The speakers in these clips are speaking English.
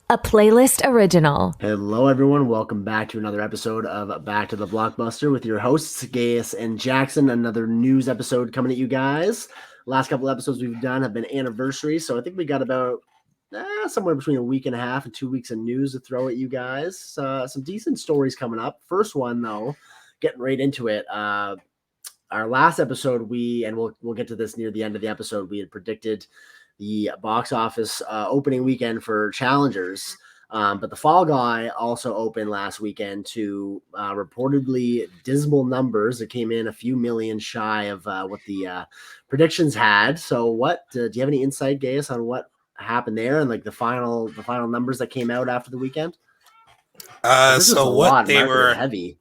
A playlist original. Hello, everyone. Welcome back to another episode of Back to the Blockbuster with your hosts, Gaius and Jackson. Another news episode coming at you guys. Last couple episodes we've done have been anniversaries, so I think we got about somewhere between a week and a half and 2 weeks of news to throw at you guys. Some decent stories coming up. First one, though, getting right into it. Our last episode, we'll get to this near the end of the episode. We had predicted the box office opening weekend for Challengers. But the Fall Guy also opened last weekend to reportedly dismal numbers. It came in a few million shy of what the predictions had. So, do you have any insight, Gaius, on what happened there and like the final numbers that came out after the weekend? This was a So what lot they marketed were, heavy.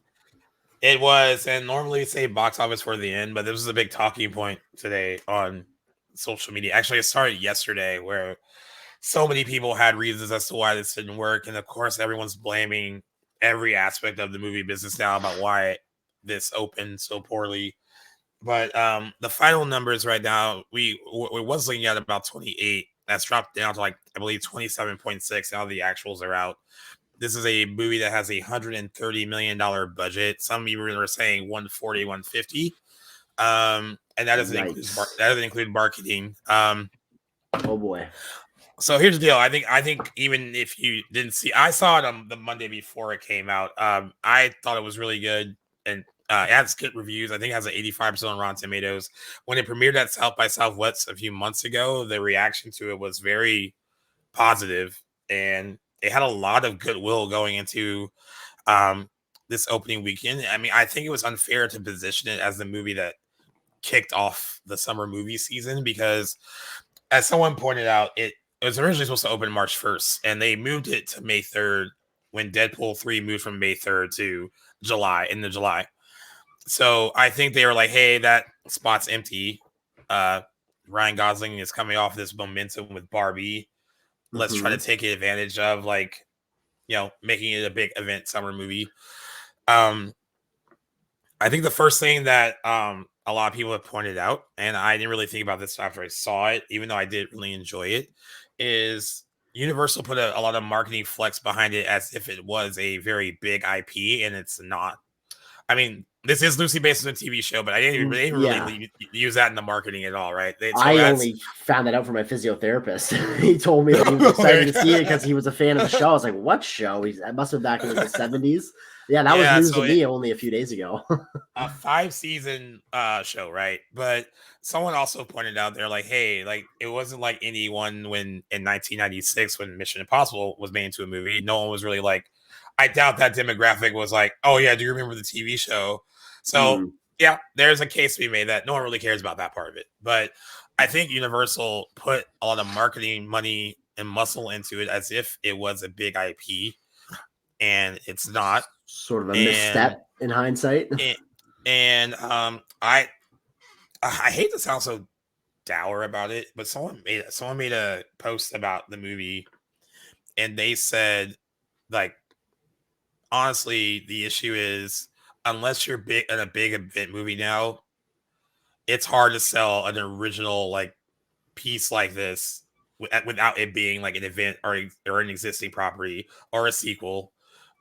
it was, and normally we say box office for the end, but this was a big talking point today on social media. Actually, it started yesterday where so many people had reasons as to why this didn't work. And of course, everyone's blaming every aspect of the movie business now about why this opened so poorly. But the final numbers right now, we was looking at about 28. That's dropped down to like, I believe, 27.6. Now the actuals are out. This is a movie that has $130 million budget. Some even are saying 140, 150. And that doesn't include marketing. Oh boy. So here's the deal. I think even if you didn't see, I saw it on the Monday before it came out. I thought it was really good, and it has good reviews. I think it has an 85% on Rotten Tomatoes. When it premiered at South by Southwest a few months ago, the reaction to it was very positive, and it had a lot of goodwill going into this opening weekend. I mean, I think it was unfair to position it as the movie that kicked off the summer movie season because, as someone pointed out, it was originally supposed to open March 1st, and they moved it to May 3rd when Deadpool 3 moved from May 3rd to into July. So I think they were like, hey, that spot's empty. Ryan Gosling is coming off this momentum with Barbie. Let's try to take advantage of, like, making it a big event summer movie. I think the first thing that a lot of people have pointed out, and I didn't really think about this after I saw it, even though I did really enjoy it, is Universal put a lot of marketing flex behind it as if it was a very big IP, and it's not. I mean, this is loosely based on a TV show, but I didn't really use that in the marketing at all, right? I only found that out from my physiotherapist. He told me that he was excited to see it because he was a fan of the show. I was like, what show? I must have back in the 70s. Yeah, that was news to me only a few days ago. A 5-season show, right? But someone also pointed out, they're like, hey, like, it wasn't like anyone when in 1996 when Mission Impossible was made into a movie. No one was really like, I doubt that demographic was like, oh yeah, do you remember the TV show? So yeah, there's a case to be made that no one really cares about that part of it. But I think Universal put a lot of marketing money and muscle into it as if it was a big IP, and it's not. Sort of a misstep in hindsight. I hate to sound so dour about it, but someone made a post about the movie, and they said, like, honestly, the issue is, unless you're big in a big event movie now, it's hard to sell an original, like, piece like this without it being like an event or an existing property or a sequel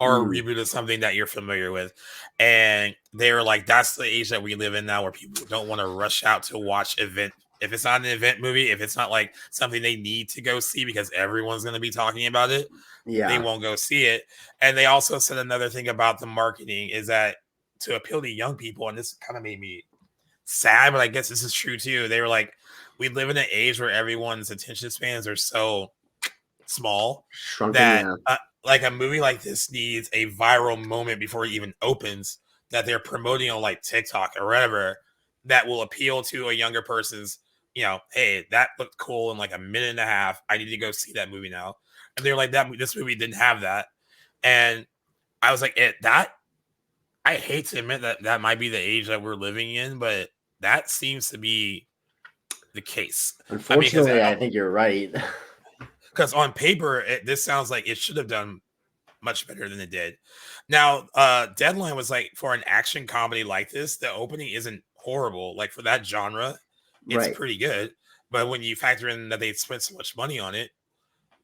or a reboot of something that you're familiar with. And they were like, that's the age that we live in now, where people don't want to rush out to watch event. If it's not an event movie, if it's not like something they need to go see because everyone's going to be talking about it, they won't go see it. And they also said another thing about the marketing is that to appeal to young people, and this kind of made me sad, but I guess this is true too. They were like, we live in an age where everyone's attention spans are so small that like a movie like this needs a viral moment before it even opens that they're promoting on like TikTok or whatever that will appeal to a younger person's, hey, that looked cool in like a minute and a half. I need to go see that movie now. And they're like, this movie didn't have that. And I was like, I hate to admit that might be the age that we're living in, but that seems to be the case. Unfortunately, I think you're right. Because on paper, this sounds like it should have done much better than it did. Now, Deadline was like, for an action comedy like this, the opening isn't horrible. Like, for that genre, it's pretty good. But when you factor in that they spent so much money on it,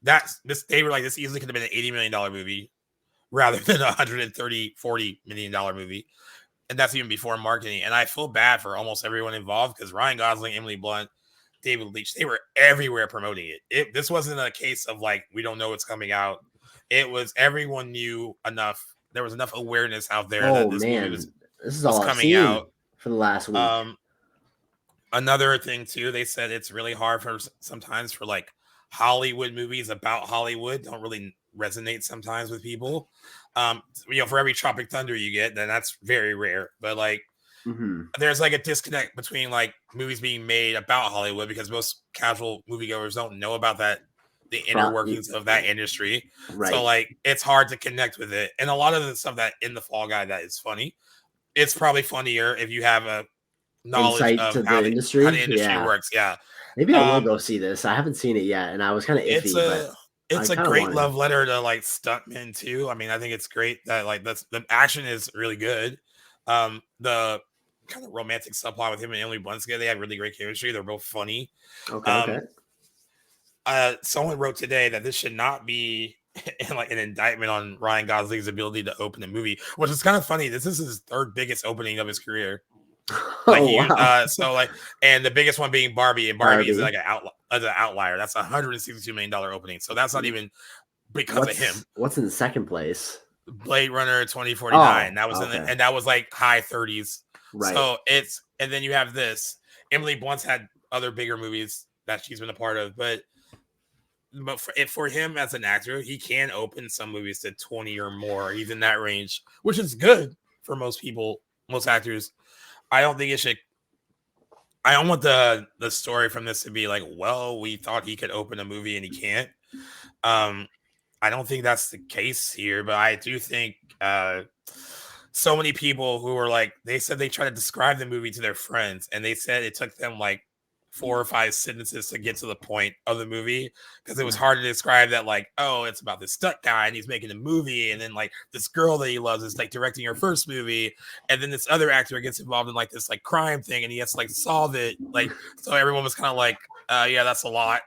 they were like, this easily could have been an $80 million movie rather than a $130-40 million movie. And that's even before marketing. And I feel bad for almost everyone involved because Ryan Gosling, Emily Blunt, David Leitch, they were everywhere promoting it. This wasn't a case of like, we don't know what's coming out. It was everyone knew enough. There was enough awareness out there that this movie this is all coming I've seen out for the last week. Another thing too, they said it's really hard for sometimes for like Hollywood movies about Hollywood don't really resonate sometimes with people. For every Tropic Thunder you get, then that's very rare. But like, there's like a disconnect between like movies being made about Hollywood because most casual moviegoers don't know about the inner workings of that industry. Right. So like, it's hard to connect with it. And a lot of the stuff that in the Fall Guy that is funny, it's probably funnier if you have a knowledge of how the industry works. Yeah. Maybe I will go see this. I haven't seen it yet, and I was kind of iffy. It's a great love letter to like stuntmen too. I mean, I think it's great that like the action is really good. The kind of romantic subplot with him and Emily Blunt together, they had really great chemistry. They're both funny. Okay. Someone wrote today that this should not be like an indictment on Ryan Gosling's ability to open a movie, which is kind of funny. This is his third biggest opening of his career. And the biggest one being Barbie, and Barbie is like an outlier. That's $162 million opening. So that's not even because of him. What's in the second place? Blade Runner 2049. That was and that was like high 30s. Right. So and then you have this. Emily Blunt's had other bigger movies that she's been a part of, but for him as an actor, he can open some movies to 20 or more. He's in that range, which is good for most people, most actors. I don't think it should. I don't want the story from this to be like, well, we thought he could open a movie and he can't. I don't think that's the case here, but I do think so many people who were like, they said they tried to describe the movie to their friends, and they said it took them like 4 or 5 sentences to get to the point of the movie because it was hard to describe that, like, oh, it's about this stunt guy and he's making a movie, and then like this girl that he loves is like directing her first movie, and then this other actor gets involved in like this like crime thing and he has to like solve it, like, so everyone was kind of like, yeah, that's a lot.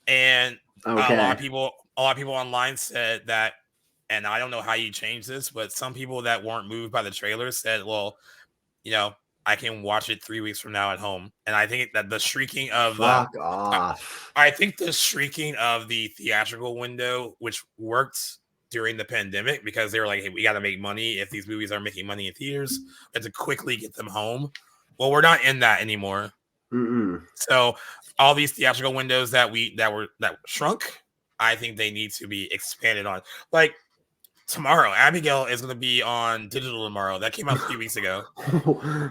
And a lot of people online said that, and I don't know how you change this, but some people that weren't moved by the trailer said, well, I can watch it 3 weeks from now at home. And I think that the shrieking of I think the shrieking of the theatrical window, which worked during the pandemic because they were like, hey, we got to make money. If these movies are making money in theaters, and to quickly get them home. Well, we're not in that anymore. So all these theatrical windows that shrunk, I think they need to be expanded on. Like, tomorrow, Abigail is going to be on digital tomorrow. That came out a few weeks ago.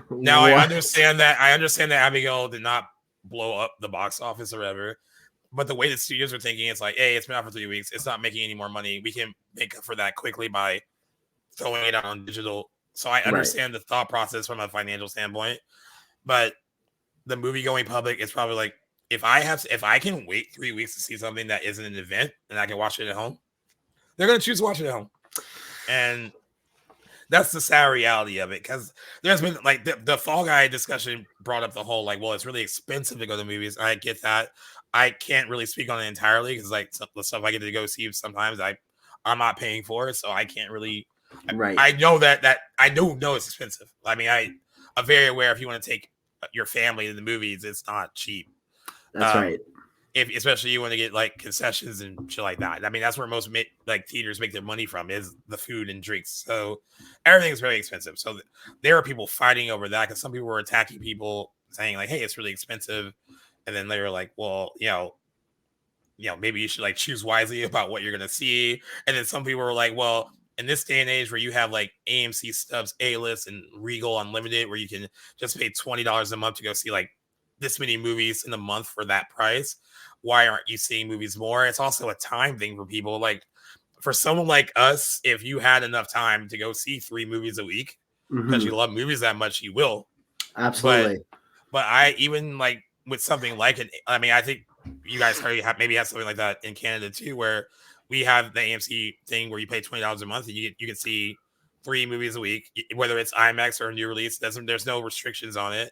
Now, I understand that Abigail did not blow up the box office or whatever, but the way the studios are thinking, it's like, hey, it's been out for 3 weeks. It's not making any more money. We can make up for that quickly by throwing it out on digital. So I understand the thought process from a financial standpoint, but the movie going public is probably like, if I can wait 3 weeks to see something that isn't an event and I can watch it at home, they're going to choose to watch it at home. And that's the sad reality of it, because there's been like the Fall Guy discussion brought up the whole like, well, it's really expensive to go to movies. I get that. I can't really speak on it entirely because like the stuff I get to go see sometimes I'm not paying for it, so I can't really. I know that I know it's expensive. I mean, I'm very aware if you want to take your family to the movies, it's not cheap. That's right. Especially you want to get like concessions and shit like that. I mean, that's where most like theaters make their money from, is the food and drinks. So everything is very expensive. So there are people fighting over that because some people were attacking people saying like, hey, it's really expensive. And then they were like, well, maybe you should like choose wisely about what you're going to see. And then some people were like, well, in this day and age where you have like AMC Stubs A-List and Regal Unlimited, where you can just pay $20 a month to go see like this many movies in a month for that price, why aren't you seeing movies more? It's also a time thing for people. Like for someone like us, if you had enough time to go see 3 movies a week because you love movies that much, you will. Absolutely. But I even like with something like it, I mean, I think you guys maybe have something like that in Canada too, where we have the AMC thing where you pay $20 a month and you can see 3 movies a week, whether it's IMAX or a new release. There's no restrictions on it.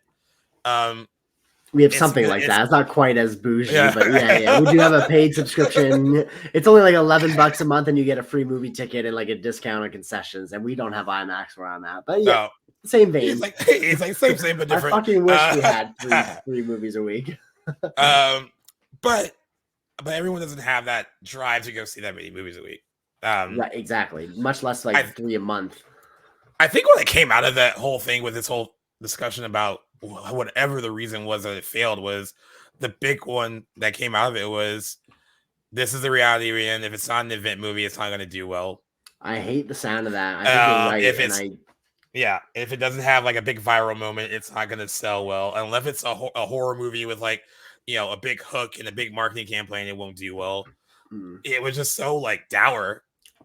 We have something like that. It's not quite as bougie, but yeah. We do have a paid subscription. It's only like $11 a month, and you get a free movie ticket and like a discount on concessions. And we don't have IMAX where I'm at, but yeah, same vein. It's like same but different. I fucking wish we had three movies a week. But everyone doesn't have that drive to go see that many movies a week. Right, exactly. Much less like 3 a month. I think what came out of that whole thing with this whole discussion about whatever the reason was that it failed was the big one that came out of it was this is the reality we're in. If it's not an event movie, it's not going to do well. I hate the sound of that. I think you're right. If it doesn't have like a big viral moment, it's not going to sell well. Unless it's a horror movie with like, a big hook and a big marketing campaign, it won't do well. It was just so like dour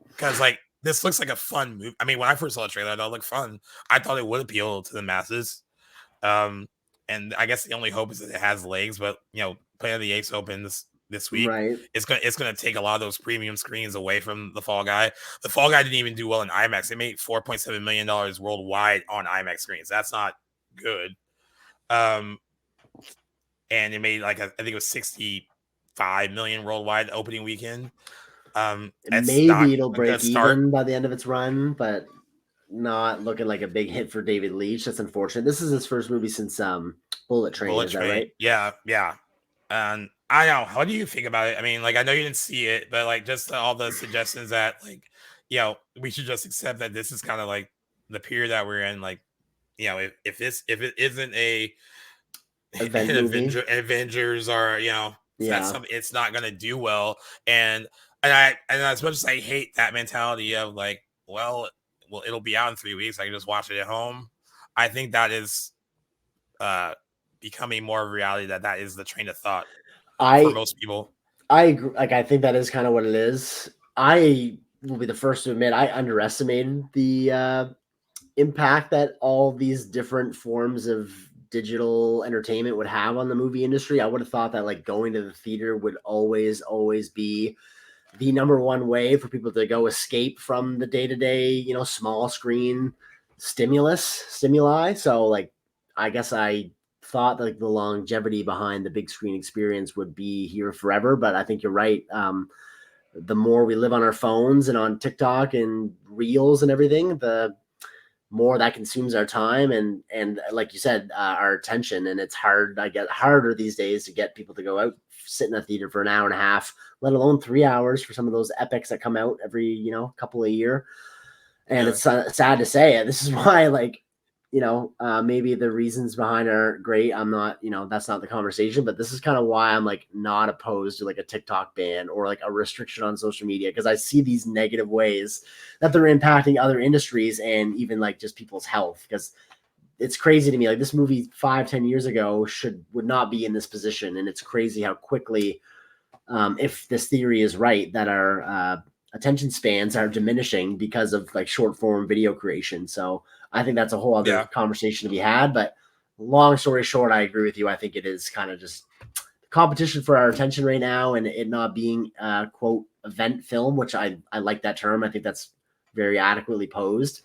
because like this looks like a fun movie. I mean, when I first saw the trailer, I thought it looked fun. I thought it would appeal to the masses. And I guess the only hope is that it has legs, but Planet of the Apes opens this week. Right. It's gonna take a lot of those premium screens away from the Fall Guy. The Fall Guy didn't even do well in IMAX. They made $4.7 million worldwide on IMAX screens. That's not good. And it made like I think it was 65 million worldwide opening weekend. Maybe it'll break even by the end of its run, but not looking like a big hit for David Leitch. That's unfortunate. This is his first movie since Bullet Train. Is that right? Yeah. And I know. How do you think about it? I mean, like I know you didn't see it, but like just all the suggestions that like we should just accept that this is kind of like the period that we're in. Like if it isn't a Avengers or it's not gonna do well. And as much as I hate that mentality of like, well, it'll be out in 3 weeks. I can just watch it at home. I think that is becoming more of a reality that is the train of thought for most people. I agree. Like, I think that is kind of what it is. I will be the first to admit I underestimated the impact that all these different forms of digital entertainment would have on the movie industry. I would have thought that like going to the theater would always be the number one way for people to go escape from the day-to-day, small screen stimuli. So like, I guess I thought like the longevity behind the big screen experience would be here forever, but I think you're right. The more we live on our phones and on TikTok and Reels and everything, the more that consumes our time and like you said, our attention. And it's harder these days to get people to go out, sit in a theater for an hour and a half, let alone 3 hours for some of those epics that come out every, couple a year. And it's sad to say. This is why, like, maybe the reasons behind are great. I'm not, that's not the conversation, but this is kind of why I'm like not opposed to like a TikTok ban or like a restriction on social media. Cause I see these negative ways that they're impacting other industries and even like just people's health. Cause it's crazy to me. Like this movie 5-10 years ago would not be in this position. And it's crazy how quickly, if this theory is right, that our attention spans are diminishing because of like short form video creation. So I think that's a whole other conversation to be had. But long story short, I agree with you. I think it is kind of just competition for our attention right now, and it not being quote event film, which I like that term. I think that's very adequately posed.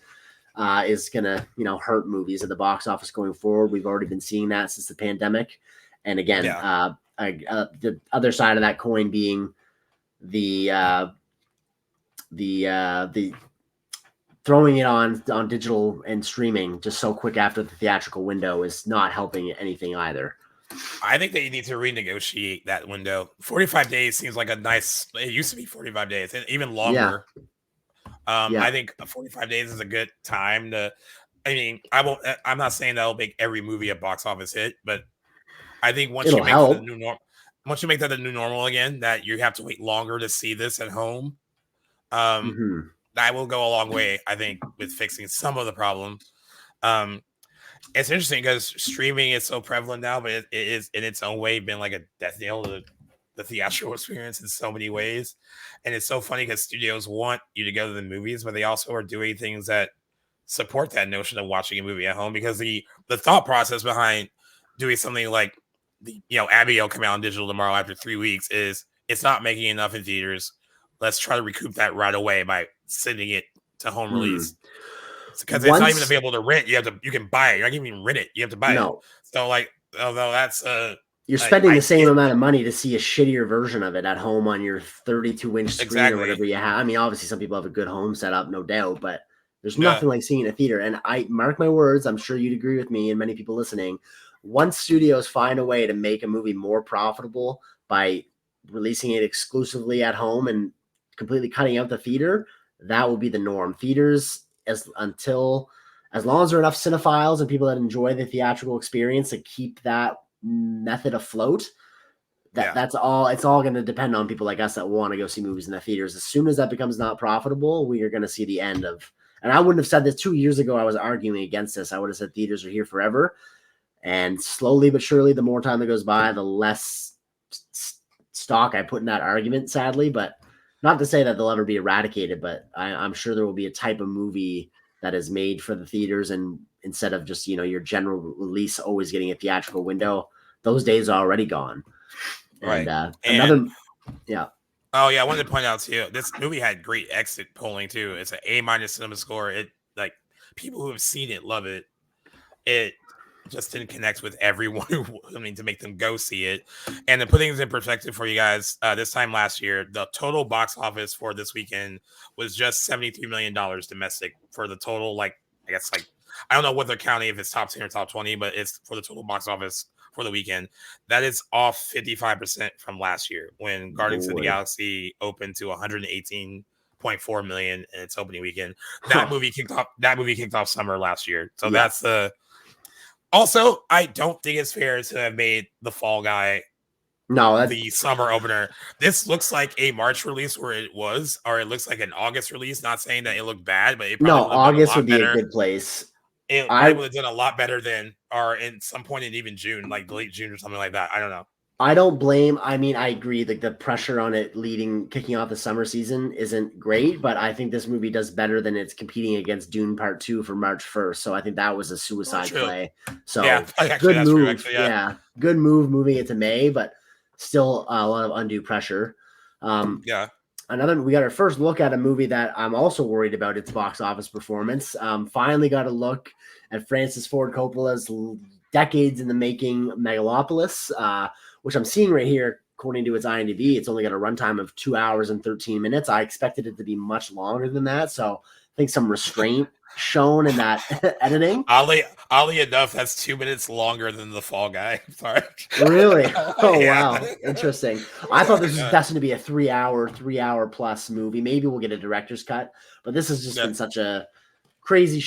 Is gonna hurt movies at the box office going forward. We've already been seeing that since the pandemic, and again, the other side of that coin being the throwing it on digital and streaming just so quick after the theatrical window is not helping anything either. I think that you need to renegotiate that window. 45 days seems like it used to be 45 days and even longer. I think 45 days is a good time I'm not saying that'll make every movie a box office hit, but I think once you make that the new normal again, that you have to wait longer to see this at home, that will go a long way, I think, with fixing some of the problem. It's interesting because streaming is so prevalent now, but it is in its own way been like a death nail to the theatrical experience in so many ways. And it's so funny because studios want you to go to the movies, but they also are doing things that support that notion of watching a movie at home, because the thought process behind doing something like Abby will come out on digital tomorrow after 3 weeks is it's not making enough in theaters. Let's try to recoup that right away by sending it to home release. Because it's not even available to rent. You can buy it. You're not even rent it. You have to buy it. So like although that's you're spending the same get amount of money to see a shittier version of it at home on your 32-inch screen exactly. or whatever you have. I mean, obviously some people have a good home setup, no doubt, but there's Yeah. nothing like seeing it in a theater. And I mark my words, I'm sure you'd agree with me and many people listening. Once studios find a way to make a movie more profitable by releasing it exclusively at home and completely cutting out the theater, that will be the norm. Theaters, as long as there are enough cinephiles and people that enjoy the theatrical experience to keep that method afloat, that's all. It's all going to depend on people like us that want to go see movies in the theaters. As soon as that becomes not profitable, we are going to see the end of. And I wouldn't have said this 2 years ago. I was arguing against this. I would have said theaters are here forever. And slowly but surely, the more time that goes by, the less stock I put in that argument, sadly. But not to say that they'll ever be eradicated, but I'm sure there will be a type of movie that is made for the theaters. And instead of just, your general release always getting a theatrical window, those days are already gone. Right. And yeah. Oh yeah, I wanted to point out too, this movie had great exit polling too. It's an A- cinema score. It like people who have seen it love it. It just didn't connect with everyone to make them go see it. And to put things in perspective for you guys, this time last year, the total box office for this weekend was just $73 million domestic for the total. I don't know what they're counting, if it's top 10 or top 20, but it's for the total box office for the weekend. That is off 55% from last year when Guardians of the Galaxy opened to 118.4 million in its opening weekend. That movie kicked off summer last year. So that's the. Also, I don't think it's fair to have made The Fall Guy the summer opener. This looks like a March release or it looks like an August release. Not saying that it looked bad, but it probably August would be a good place. It probably would have done a lot better than, or in some point in even June, like late June or something like that. I don't know. I don't blame. I mean, I agree that the pressure on it kicking off the summer season isn't great, but I think this movie does better than it's competing against Dune Part 2 for March 1st. So I think that was a suicide play. So good move. Good move moving it to May, but still a lot of undue pressure. We got our first look at a movie that I'm also worried about its box office performance. Finally got a look at Francis Ford Coppola's decades in the making Megalopolis, which I'm seeing right here, according to its IMDb. It's only got a runtime of 2 hours and 13 minutes. I expected it to be much longer than that. So I think some restraint shown in that editing. Oddly enough, that's 2 minutes longer than The Fall Guy. Sorry. Really? Oh, wow. Interesting. I thought this was destined to be a 3 hour plus movie. Maybe we'll get a director's cut, but this has just been such a crazy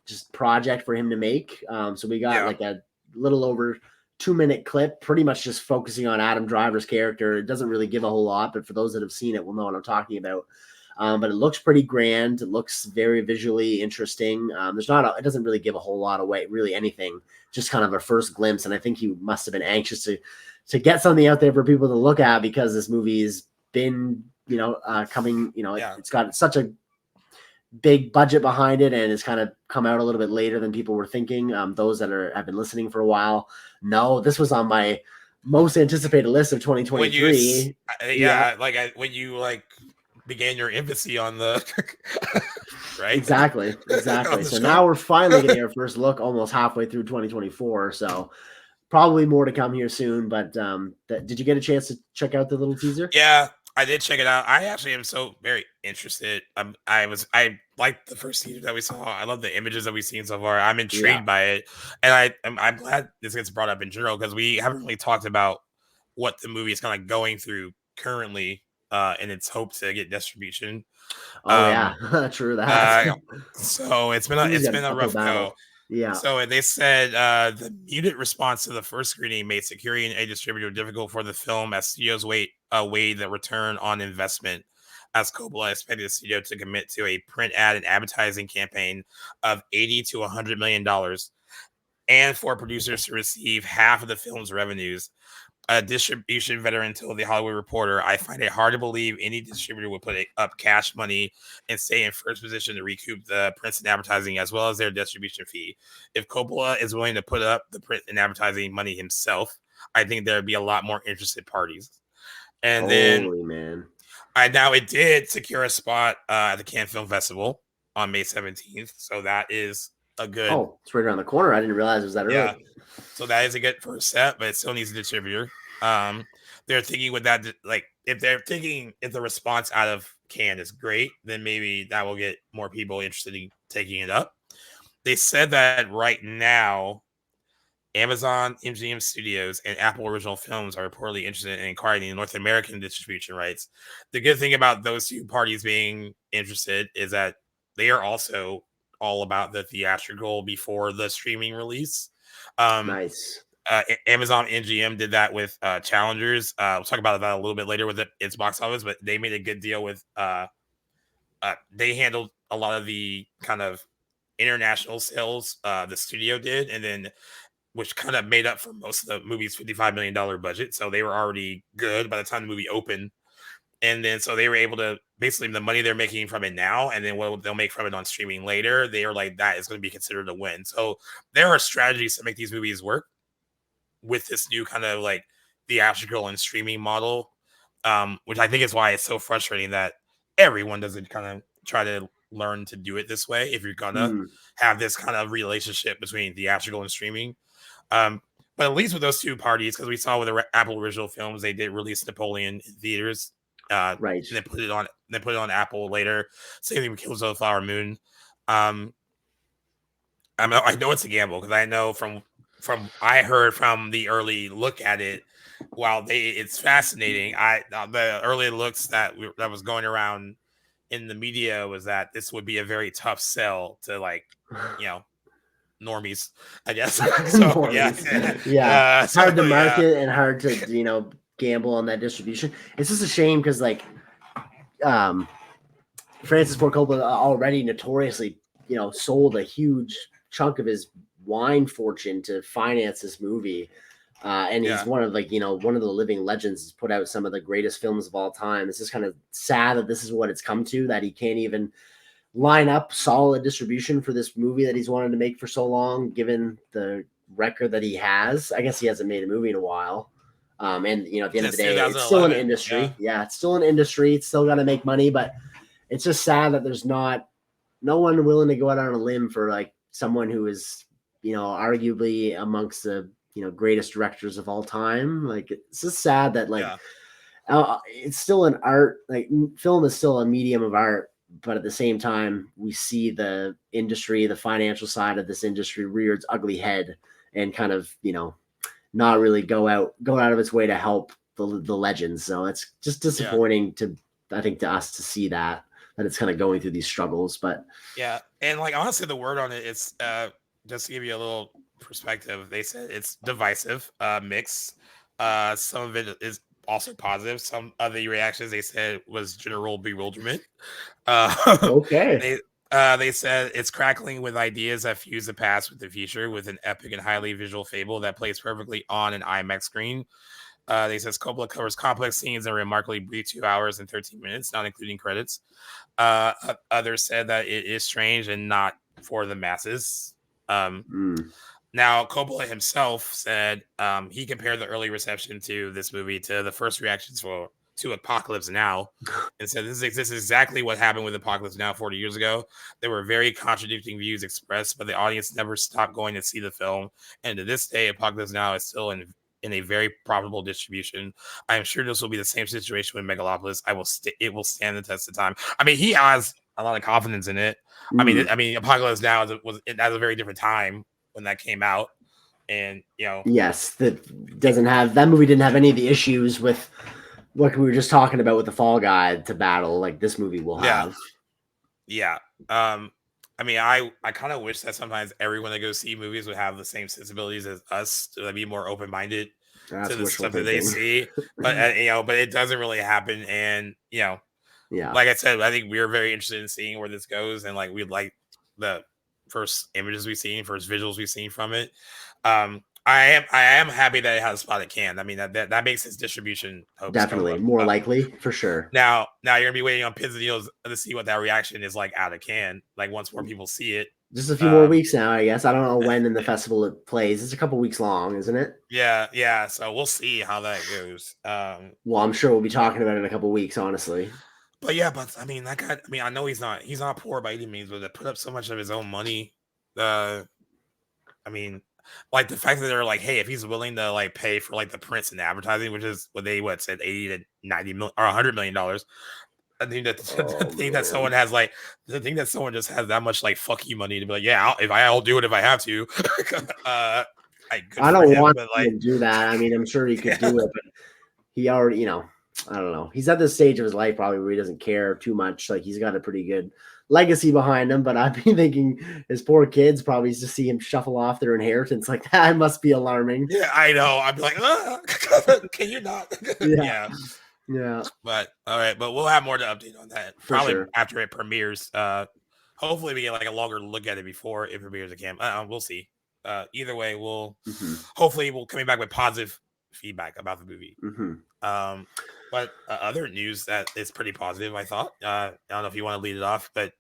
just project for him to make. So we got like a little over 2-minute clip, pretty much just focusing on Adam Driver's character. It doesn't really give a whole lot, but for those that have seen it will know what I'm talking about. But it looks pretty grand. It looks very visually interesting. It doesn't really give a whole lot away, really anything, just kind of a first glimpse. And I think he must have been anxious to get something out there for people to look at, because this movie has been, coming, it's got such a big budget behind it, and it's kind of come out a little bit later than people were thinking. Those that have been listening for a while know this was on my most anticipated list of 2023. When you began your infancy on the right. Exactly. So now we're finally getting our first look almost halfway through 2024. So probably more to come here soon. But did you get a chance to check out the little teaser? Yeah, I did check it out. I actually am so very interested. I liked the first teaser that we saw. I love the images that we've seen so far. I'm intrigued by it, and I'm glad this gets brought up in general, because we haven't really talked about what the movie is kind of going through currently in its hope to get distribution. True that. So it's been a rough go. Yeah. So they said the muted response to the first screening made securing a distributor difficult for the film, as studios weigh the return on investment, as Coppola expected the studio to commit to a print ad and advertising campaign of $80 to $100 million, and for producers to receive half of the film's revenues. A distribution veteran told The Hollywood Reporter, "I find it hard to believe any distributor would put up cash money and stay in first position to recoup the print and advertising as well as their distribution fee. If Coppola is willing to put up the print and advertising money himself, I think there would be a lot more interested parties." And now it did secure a spot at the Cannes Film Festival on May 17th. So that is a good. Oh, it's right around the corner. I didn't realize it was that early. Yeah. So that is a good first step, but it still needs a distributor. They're thinking with that, like if the response out of Cannes is great, then maybe that will get more people interested in taking it up. They said that right now, Amazon, MGM Studios, and Apple Original Films are reportedly interested in acquiring North American distribution rights. The good thing about those two parties being interested is that they are also all about the theatrical before the streaming release. Nice. Amazon MGM did that with Challengers. We'll talk about that a little bit later with its box office, but they made a good deal with. They handled a lot of the kind of international sales the studio did, and then which kind of made up for most of the movie's $55 million budget. So they were already good by the time the movie opened. And then so they were able to basically the money they're making from it now, and then what they'll make from it on streaming later, they were like, that is going to be considered a win. So there are strategies to make these movies work with this new kind of like theatrical and streaming model, which I think is why it's so frustrating that everyone doesn't kind of try to learn to do it this way if you're gonna have this kind of relationship between theatrical and streaming. But at least with those two parties, because we saw with the Apple Original Films, they did release Napoleon in theaters, right? And then put it on Apple later. Same thing with Killers of the Flower Moon. I know it's a gamble because I know from I heard from the early look at it. While it's fascinating, the early looks that was going around in the media was that this would be a very tough sell to normies, I guess. So yeah. It's hard to market and hard to gamble on that distribution. It's just a shame because Francis Ford Coppola already notoriously sold a huge chunk of his wine fortune to finance this movie. And he's one of one of the living legends. He's put out some of the greatest films of all time. It's just kind of sad that this is what it's come to, that he can't even line up solid distribution for this movie that he's wanted to make for so long, given the record that he has. I guess he hasn't made a movie in a while. And at the end of the day, it's still an industry. Yeah, it's still an industry. It's still got to make money, but it's just sad that there's no one willing to go out on a limb for someone who is, arguably amongst the greatest directors of all time. It's just sad that it's still an art. Film is still a medium of art, but at the same time, we see the industry, the financial side of this industry rear its ugly head and kind of not really go out of its way to help the legends. So it's just disappointing to us to see that it's kind of going through these struggles. But and honestly, the word on it is just to give you a little perspective. They said it's divisive, mixed. Some of it is also positive. Some of the reactions they said was general bewilderment. Okay. They said it's crackling with ideas that fuse the past with the future with an epic and highly visual fable that plays perfectly on an IMAX screen. They says Coppola covers complex scenes in a remarkably brief 2 hours and 13 minutes, not including credits. Others said that it is strange and not for the masses. Now, Coppola himself said he compared the early reception to this movie to the first reactions to Apocalypse Now, and said this is exactly what happened with Apocalypse Now 40 years ago. There were very contradicting views expressed, but the audience never stopped going to see the film. And to this day, Apocalypse Now is still in a very profitable distribution. I am sure this will be the same situation with Megalopolis. It will stand the test of time. I mean, he has a lot of confidence in it. I mean, Apocalypse Now was at a very different time when that came out, and yes, that movie didn't have any of the issues with what we were just talking about with the Fall Guy to battle like this movie will have. I mean, I kind of wish that sometimes everyone that goes see movies would have the same sensibilities as us, to be more open-minded to the stuff that they see. But but it doesn't really happen. And like I said, I think we're very interested in seeing where this goes, and we'd like the first images we've seen, first visuals we've seen from it. I am happy that it has a spot at Cannes. I mean, that makes its distribution hopes definitely more likely for sure. Now you're gonna be waiting on pins and needles to see what that reaction is like out of Cannes. Once more people see it, just a few more weeks now, I guess. I don't know when in the festival it plays. It's a couple weeks long, isn't it? Yeah. So we'll see how that goes. Well, I'm sure we'll be talking about it in a couple weeks, honestly. But I mean, that guy. I mean, I know he's not poor by any means, but to put up so much of his own money I mean, like the fact that they're like, hey, if he's willing to like pay for like the prints and advertising, which is what they said 80 to 90 million or $100 million. I think that the thing that someone just has that much like fuck you money to be like, yeah, I'll do it if I have to. I don't want him to do that. I mean, I'm sure he could do it, but he already, I don't know. He's at this stage of his life probably where he doesn't care too much. Like he's got a pretty good legacy behind him, but I've been thinking his poor kids probably just see him shuffle off their inheritance like that must be alarming. Yeah, I know. I'd be like, can you not? Yeah. Yeah. But all right, but we'll have more to update on that probably after it premieres. Hopefully we get like a longer look at it before it premieres again. We'll see. Either way, hopefully we'll coming back with positive feedback about the movie. But other news that is pretty positive, I thought. I don't know if you want to lead it off, but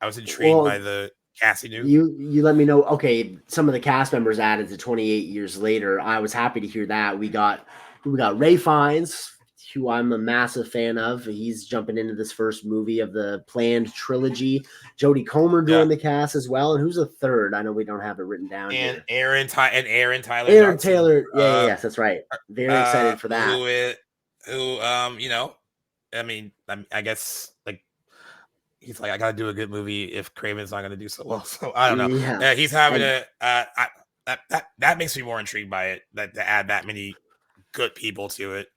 I was intrigued by the casting news. You let me know. Okay, some of the cast members added to 28 years later. I was happy to hear that. We got Ray Fiennes, who I'm a massive fan of. He's jumping into this first movie of the planned trilogy. Jodie Comer joined the cast as well. And who's a third? I know we don't have it written down. And Aaron Taylor. Aaron Taylor. Yes, that's right. Very excited for that. I guess like he's like, I gotta do a good movie if Craven's not gonna do so well. So I don't know. Yeah. He's having that makes me more intrigued by it. That to add that many good people to it.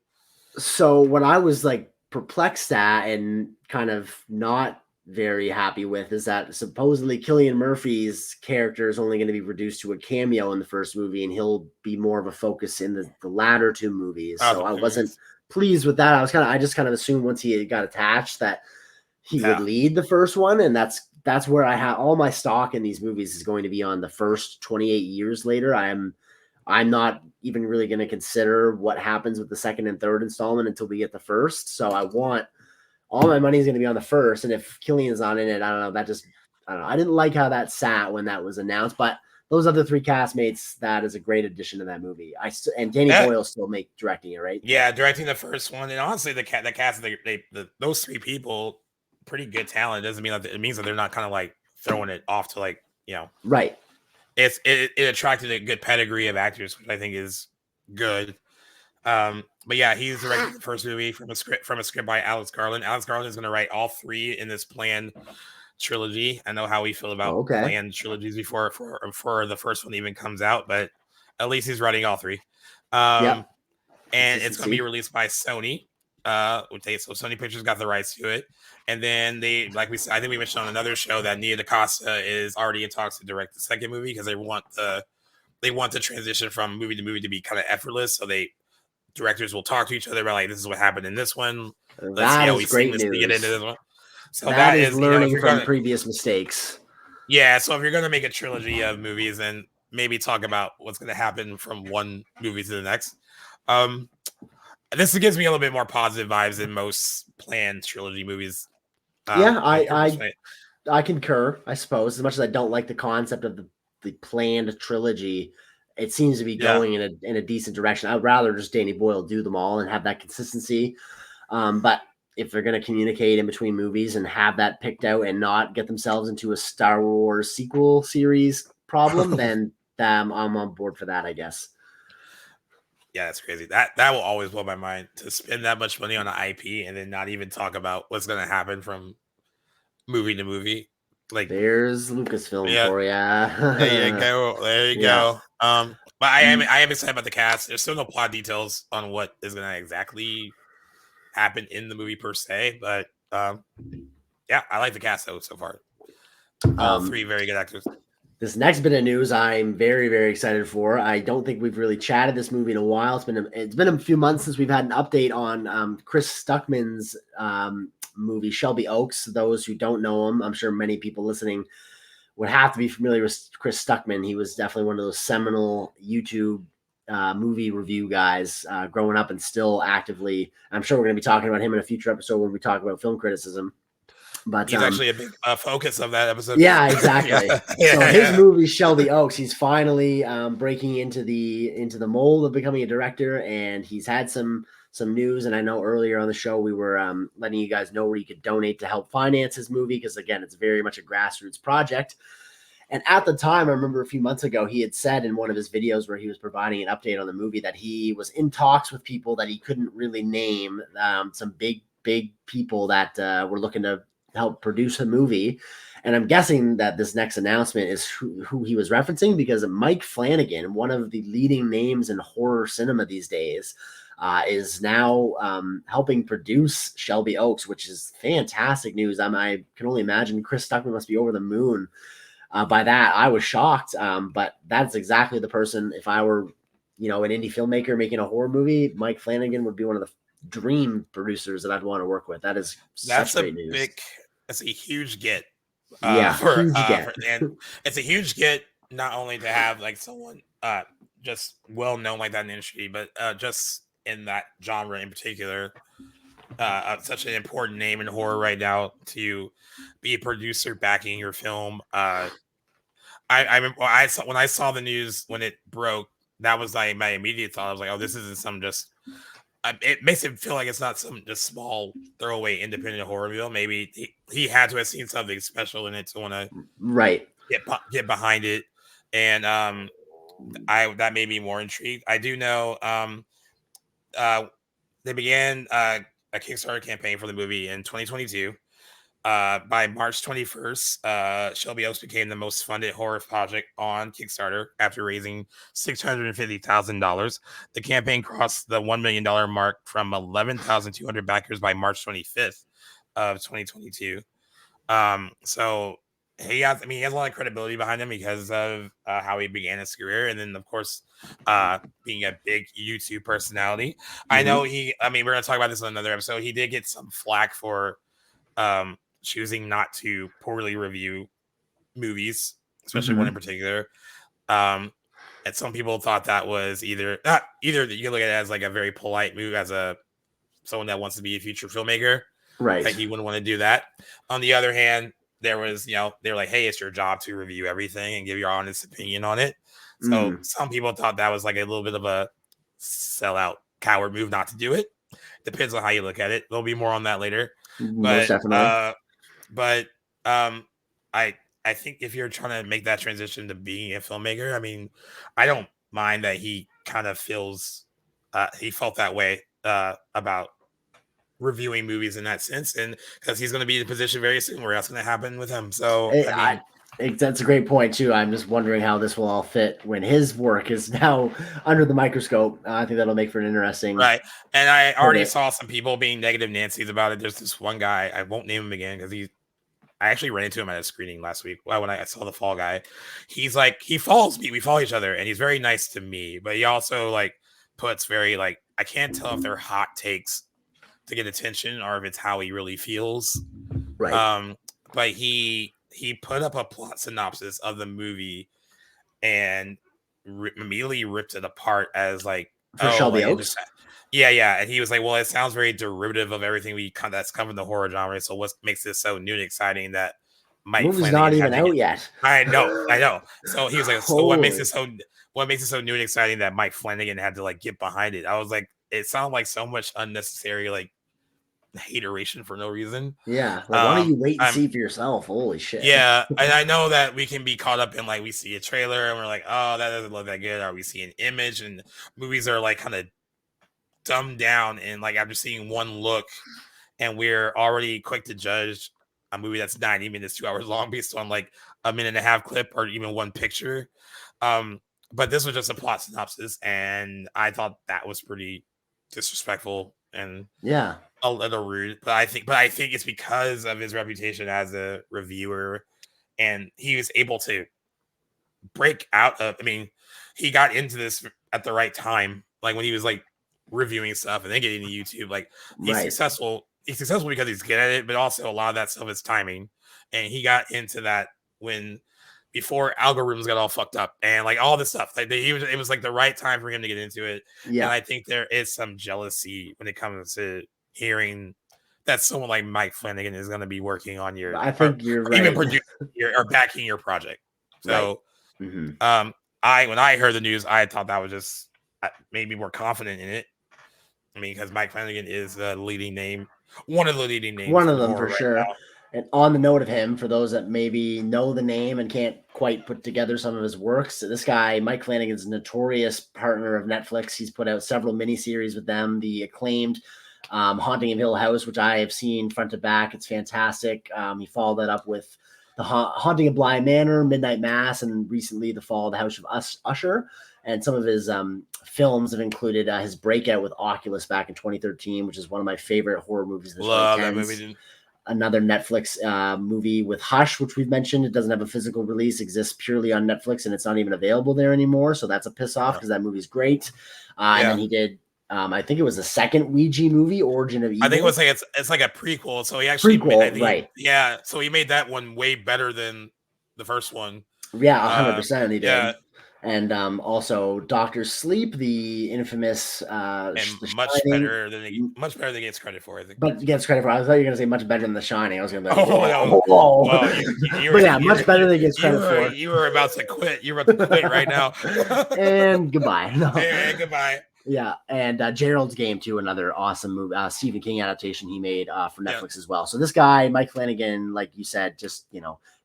So what I was like perplexed at and kind of not very happy with is that supposedly Cillian Murphy's character is only going to be reduced to a cameo in the first movie, and he'll be more of a focus in the latter two movies. So I wasn't pleased with that. I just kind of assumed once he got attached that he would lead the first one, and that's where I have all my stock in these movies is going to be on the first 28 years later. I'm not even really going to consider what happens with the second and third installment until we get the first. So I want all my money is going to be on the first. And if Cillian's not in it, I don't know. I don't know. I didn't like how that sat when that was announced, but those other three castmates, that is a great addition to that movie. And Danny Boyle still directing it, right? Yeah, directing the first one. And honestly, the cast, those three people, pretty good talent. It doesn't mean that it means that they're not kind of like throwing it off to like, right. It attracted a good pedigree of actors, which I think is good. But yeah, he's directing the first movie from a script by Alex Garland. Alex Garland is going to write all three in this planned trilogy. I know how we feel about planned trilogies before the first one even comes out, but at least he's writing all three. And it's going to be released by Sony. So Sony Pictures got the rights to it. And then I think we mentioned on another show that Nia DaCosta is already in talks to direct the second movie because they want the transition from movie to movie to be kind of effortless. So directors will talk to each other about like, this is what happened in this one. Let's see how we seamlessly get into this one. So that is learning from previous mistakes. Yeah. So if you're going to make a trilogy of movies, then maybe talk about what's going to happen from one movie to the next. This gives me a little bit more positive vibes than most planned trilogy movies. I concur, I suppose. As much as I don't like the concept of the planned trilogy, it seems to be going in a decent direction. I'd rather just Danny Boyle do them all and have that consistency. But if they're going to communicate in between movies and have that picked out and not get themselves into a Star Wars sequel series problem, then I'm on board for that, I guess. Yeah, that's crazy. That will always blow my mind to spend that much money on an IP and then not even talk about what's going to happen from movie to movie. Like there's Lucasfilm for you. There you go. But I am excited about the cast. There's still no plot details on what is going to exactly happen in the movie per se, but I like the cast though so far. All three very good actors. This next bit of news I'm very, very excited for. I don't think we've really chatted this movie in a while. It's been a few months since we've had an update on Chris Stuckman's movie, Shelby Oaks. Those who don't know him, I'm sure many people listening would have to be familiar with Chris Stuckman. He was definitely one of those seminal YouTube movie review guys growing up and still actively. I'm sure we're going to be talking about him in a future episode when we talk about film criticism. But he's actually a big focus of that episode. Yeah, exactly. His movie Shelby Oaks, he's finally breaking into the mold of becoming a director, and he's had some news. And I know earlier on the show we were letting you guys know where you could donate to help finance his movie because again, it's very much a grassroots project. And at the time, I remember a few months ago, he had said in one of his videos where he was providing an update on the movie that he was in talks with people that he couldn't really name, some big people that were looking to help produce a movie. And I'm guessing that this next announcement is who he was referencing, because Mike Flanagan, one of the leading names in horror cinema these days, is now helping produce Shelby Oaks, which is fantastic news. I can only imagine Chris Stuckman must be over the moon by that. I was shocked, but that's exactly the person. If I were, an indie filmmaker making a horror movie, Mike Flanagan would be one of the dream producers that I'd want to work with. That is such great news. That's a huge get. Huge get. And it's a huge get, not only to have like someone just well known like that in the industry, but just in that genre in particular, such an important name in horror right now, to be a producer backing your film. I remember when I saw the news when it broke, that was like my immediate thought. I was like, oh, this isn't some just. It makes it feel like it's not some just small throwaway independent horror film. Maybe he had to have seen something special in it to want to get behind it, and that made me more intrigued. I do know they began a Kickstarter campaign for the movie in 2022. By March 21st, Shelby Oaks became the most funded horror project on Kickstarter after raising $650,000. The campaign crossed the $1 million mark from 11,200 backers by March 25th of 2022. So he has a lot of credibility behind him because of how he began his career, and then of course being a big YouTube personality. I know we're going to talk about this in another episode. He did get some flack for choosing not to poorly review movies, especially one in particular. And some people thought that was either you can look at it as like a very polite move as someone that wants to be a future filmmaker, right? Like he wouldn't want to do that. On the other hand, there was, they were like, hey, it's your job to review everything and give your honest opinion on it. So some people thought that was like a little bit of a sellout coward move not to do it. Depends on how you look at it. There'll be more on that later. Most definitely. But I think if you're trying to make that transition to being a filmmaker, I mean, I don't mind that he kind of feels he felt that way about reviewing movies in that sense, and because he's going to be in a position very soon where that's going to happen with him. So that's a great point too. I'm just wondering how this will all fit when his work is now under the microscope. I think that'll make for an interesting right. And I already saw some people being negative Nancy's about it. There's this one guy, I won't name him again because I actually ran into him at a screening last week when I saw The Fall Guy. He's like, he follows me. We follow each other, and he's very nice to me. But he also like puts very like, I can't tell if they're hot takes to get attention or if it's how he really feels. Right. But he put up a plot synopsis of the movie and immediately ripped it apart as like, for Shelby Oaks. Yeah. And he was like, well, it sounds very derivative of everything that's covered in the horror genre. So what makes this so new and exciting that Mike Movie's not even out yet? I know. So he was like, so what makes it so new and exciting that Mike Flanagan had to like get behind it? I was like, it sounded like so much unnecessary like hateration for no reason. Yeah. Like, why don't you wait and see for yourself? Holy shit. Yeah. And I know that we can be caught up in like, we see a trailer and we're like, oh, that doesn't look that good. Or we see an image, and movies are like kind of dumbed down. And like, after seeing one look, and we're already quick to judge a movie that's 90 minutes, 2 hours long based on like a minute and a half clip or even one picture. But this was just a plot synopsis, and I thought that was pretty disrespectful and a little rude. But I think it's because of his reputation as a reviewer, and he was able to break out of. I mean, he got into this at the right time, like when he was like reviewing stuff and then getting to YouTube. Like he's successful. He's successful because he's good at it, but also a lot of that stuff is timing. And he got into that before algorithms got all fucked up and like all this stuff. Like it was like the right time for him to get into it. Yeah. And I think there is some jealousy when it comes to hearing that someone like Mike Flanagan is going to be working on your. I think you're right. Even producing or backing your project. So, when I heard the news, I thought that was just made me more confident in it. I mean, because Mike Flanagan is the leading name, one of the leading names. One of them for sure. Now. And on the note of him, for those that maybe know the name and can't quite put together some of his works, this guy, Mike Flanagan's notorious partner of Netflix. He's put out several miniseries with them. The acclaimed Haunting of Hill House, which I have seen front to back. It's fantastic. He followed that up with the Haunting of Bly Manor, Midnight Mass, and recently The Fall of the House of Usher. And some of his films have included his breakout with Oculus back in 2013, which is one of my favorite horror movies of the 2010s. That movie. Another Netflix movie with Hush, which we've mentioned. It doesn't have a physical release, exists purely on Netflix, and it's not even available there anymore. So that's a piss off because that movie's great. And then he did, I think it was the second Ouija movie, Origin of Evil. I think it was like it's like a prequel. So he actually right. Yeah. So he made that one way better than the first one. Yeah, 100% he did. Yeah. And also Doctor Sleep, the infamous and much better than he gets credit for, I think. But he gets credit for. I thought you were gonna say much better than The Shining. I was gonna be like, much better than he gets credit for. You were about to quit. You're about to quit right now. And goodbye. No. And goodbye. Yeah, and Gerald's Game too, another awesome movie, Stephen King adaptation he made for Netflix as well. So this guy, Mike Flanagan, like you said, just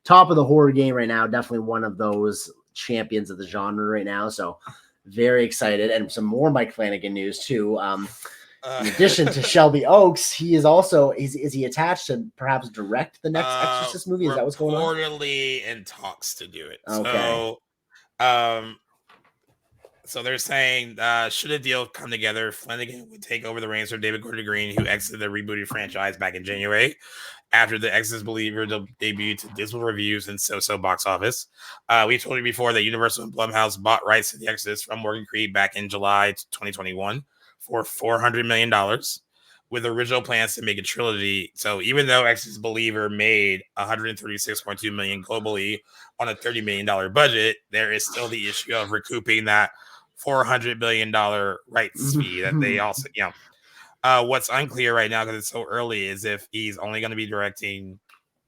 top of the horror game right now. Definitely one of those champions of the genre right now. So very excited, and some more Mike Flanagan news too. In addition to Shelby Oaks, he is also is he attached to perhaps direct the next Exorcist movie? Is that what's going on? Reportedly in talks to do it. Okay. So they're saying, should a deal come together, Flanagan would take over the reins from David Gordon Green, who exited the rebooted franchise back in January after The Exorcist Believer debuted to dismal reviews and so-so box office. We told you before that Universal and Blumhouse bought rights to The Exorcist from Morgan Creed back in July 2021 for $400 million, with original plans to make a trilogy. So even though Exorcist Believer made $136.2 million globally on a $30 million budget, there is still the issue of recouping that $400 million rights fee that they also, what's unclear right now, because it's so early, is if he's only going to be directing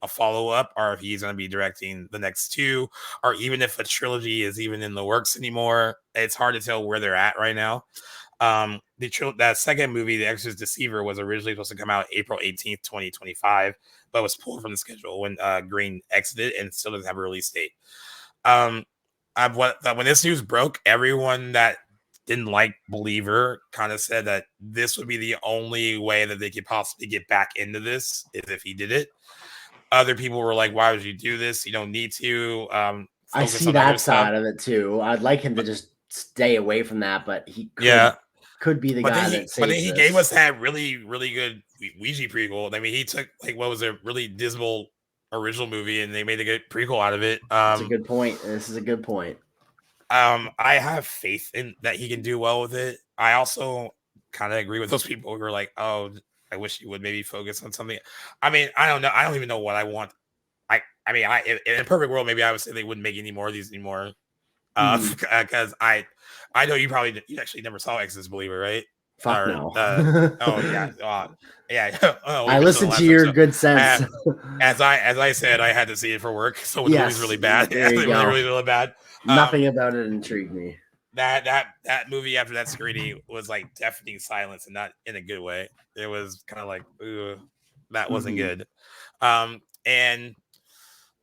a follow-up or if he's going to be directing the next two, or even if a trilogy is even in the works anymore. It's hard to tell where they're at right now. That second movie, The Exorcist Deceiver, was originally supposed to come out April 18th, 2025, but was pulled from the schedule when Green exited and still doesn't have a release date. When this news broke, everyone that didn't like Believer kind of said that this would be the only way that they could possibly get back into this is if he did it. Other people were like, why would you do this? You don't need to. I see that side of it too. I'd like him to just stay away from that, but he could be the guy that saves But then he gave us that really, really good Ouija prequel. I mean, he took what was a really dismal original movie and they made a good prequel out of it. That's a good point. This is a good point. I have faith in that he can do well with it. I also kind of agree with those people who are like, oh, I wish you would maybe focus on something. I mean, I don't know. I don't even know what I want. I mean, in a perfect world, maybe I would say they wouldn't make any more of these anymore. Because I know you actually never saw Exorcist Believer, right? Fuck no. Yeah. I listened to your good sense. As I said, I had to see it for work, so the movie's really bad. really bad. Nothing about it intrigued me. That movie after that screening was like deafening silence, and not in a good way. It was kind of like, ooh, that wasn't good. And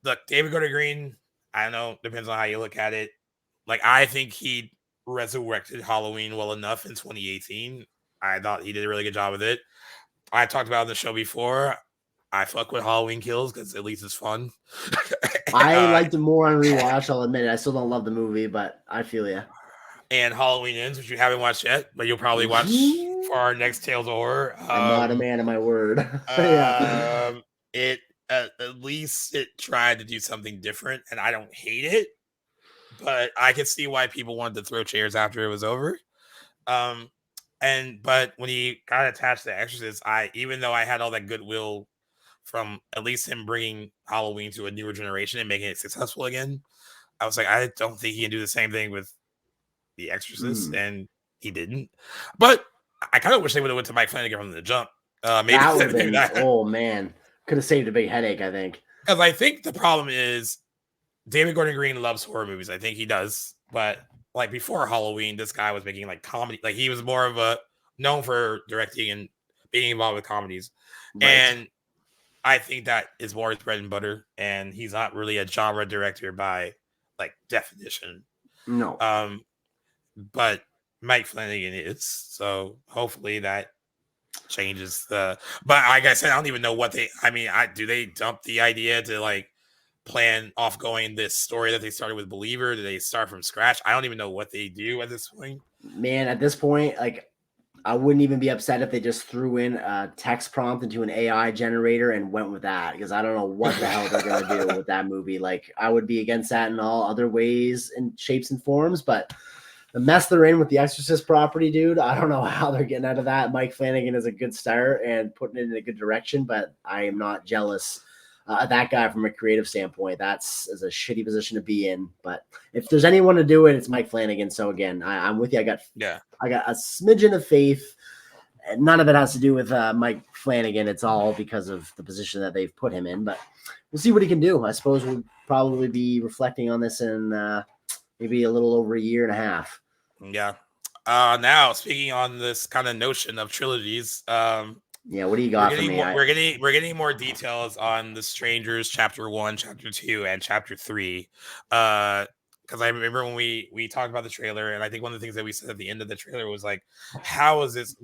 look, David Gordon Green, I don't know, depends on how you look at it. Like, I think he resurrected Halloween well enough in 2018. I thought he did a really good job with it. I talked about it on the show before. I fuck with Halloween Kills because at least it's fun. I liked it more on rewatch. I'll admit it. I still don't love the movie, but I feel you. And Halloween Ends, which you haven't watched yet, but you'll probably watch for our next Tales of Horror. I'm not a man of my word. It at least it tried to do something different, and I don't hate it, but I can see why people wanted to throw chairs after it was over. But when he got attached to Exorcist, even though I had all that goodwill from at least him bringing Halloween to a newer generation and making it successful again, I was like, I don't think he can do the same thing with The Exorcist, and he didn't. But I kind of wish they would have went to Mike Flanagan from the jump. Maybe that would have been. Oh man, could have saved a big headache. I think because I think the problem is David Gordon Green loves horror movies. I think he does, but like before Halloween, this guy was making like comedy. Like he was more of a known for directing and being involved with comedies, right. And I think that is more his bread and butter, and he's not really a genre director by like definition. No. But Mike Flanagan is, so hopefully that changes the. But like I said, I don't even know what they. I mean, do they dump the idea to like plan off going this story that they started with Believer? Do they start from scratch? I don't even know what they do at this point. Man, at this point, like, I wouldn't even be upset if they just threw in a text prompt into an AI generator and went with that, because I don't know what the hell they're going to do with that movie. Like, I would be against that in all other ways and shapes and forms, but the mess they're in with the Exorcist property, dude, I don't know how they're getting out of that. Mike Flanagan is a good start and putting it in a good direction, but I am not jealous of that guy from a creative standpoint. That's is a shitty position to be in. But if there's anyone to do it, it's Mike Flanagan. So again, I'm with you. I got a smidgen of faith. None of it has to do with Mike Flanagan. It's all because of the position that they've put him in. But we'll see what he can do. I suppose we'll probably be reflecting on this in maybe a little over a year and a half. Yeah. Now speaking on this kind of notion of trilogies, yeah, what do you got for me? We're getting more details on The Strangers Chapter 1, Chapter 2, and Chapter 3. Because I remember when we talked about the trailer, and I think one of the things that we said at the end of the trailer was like,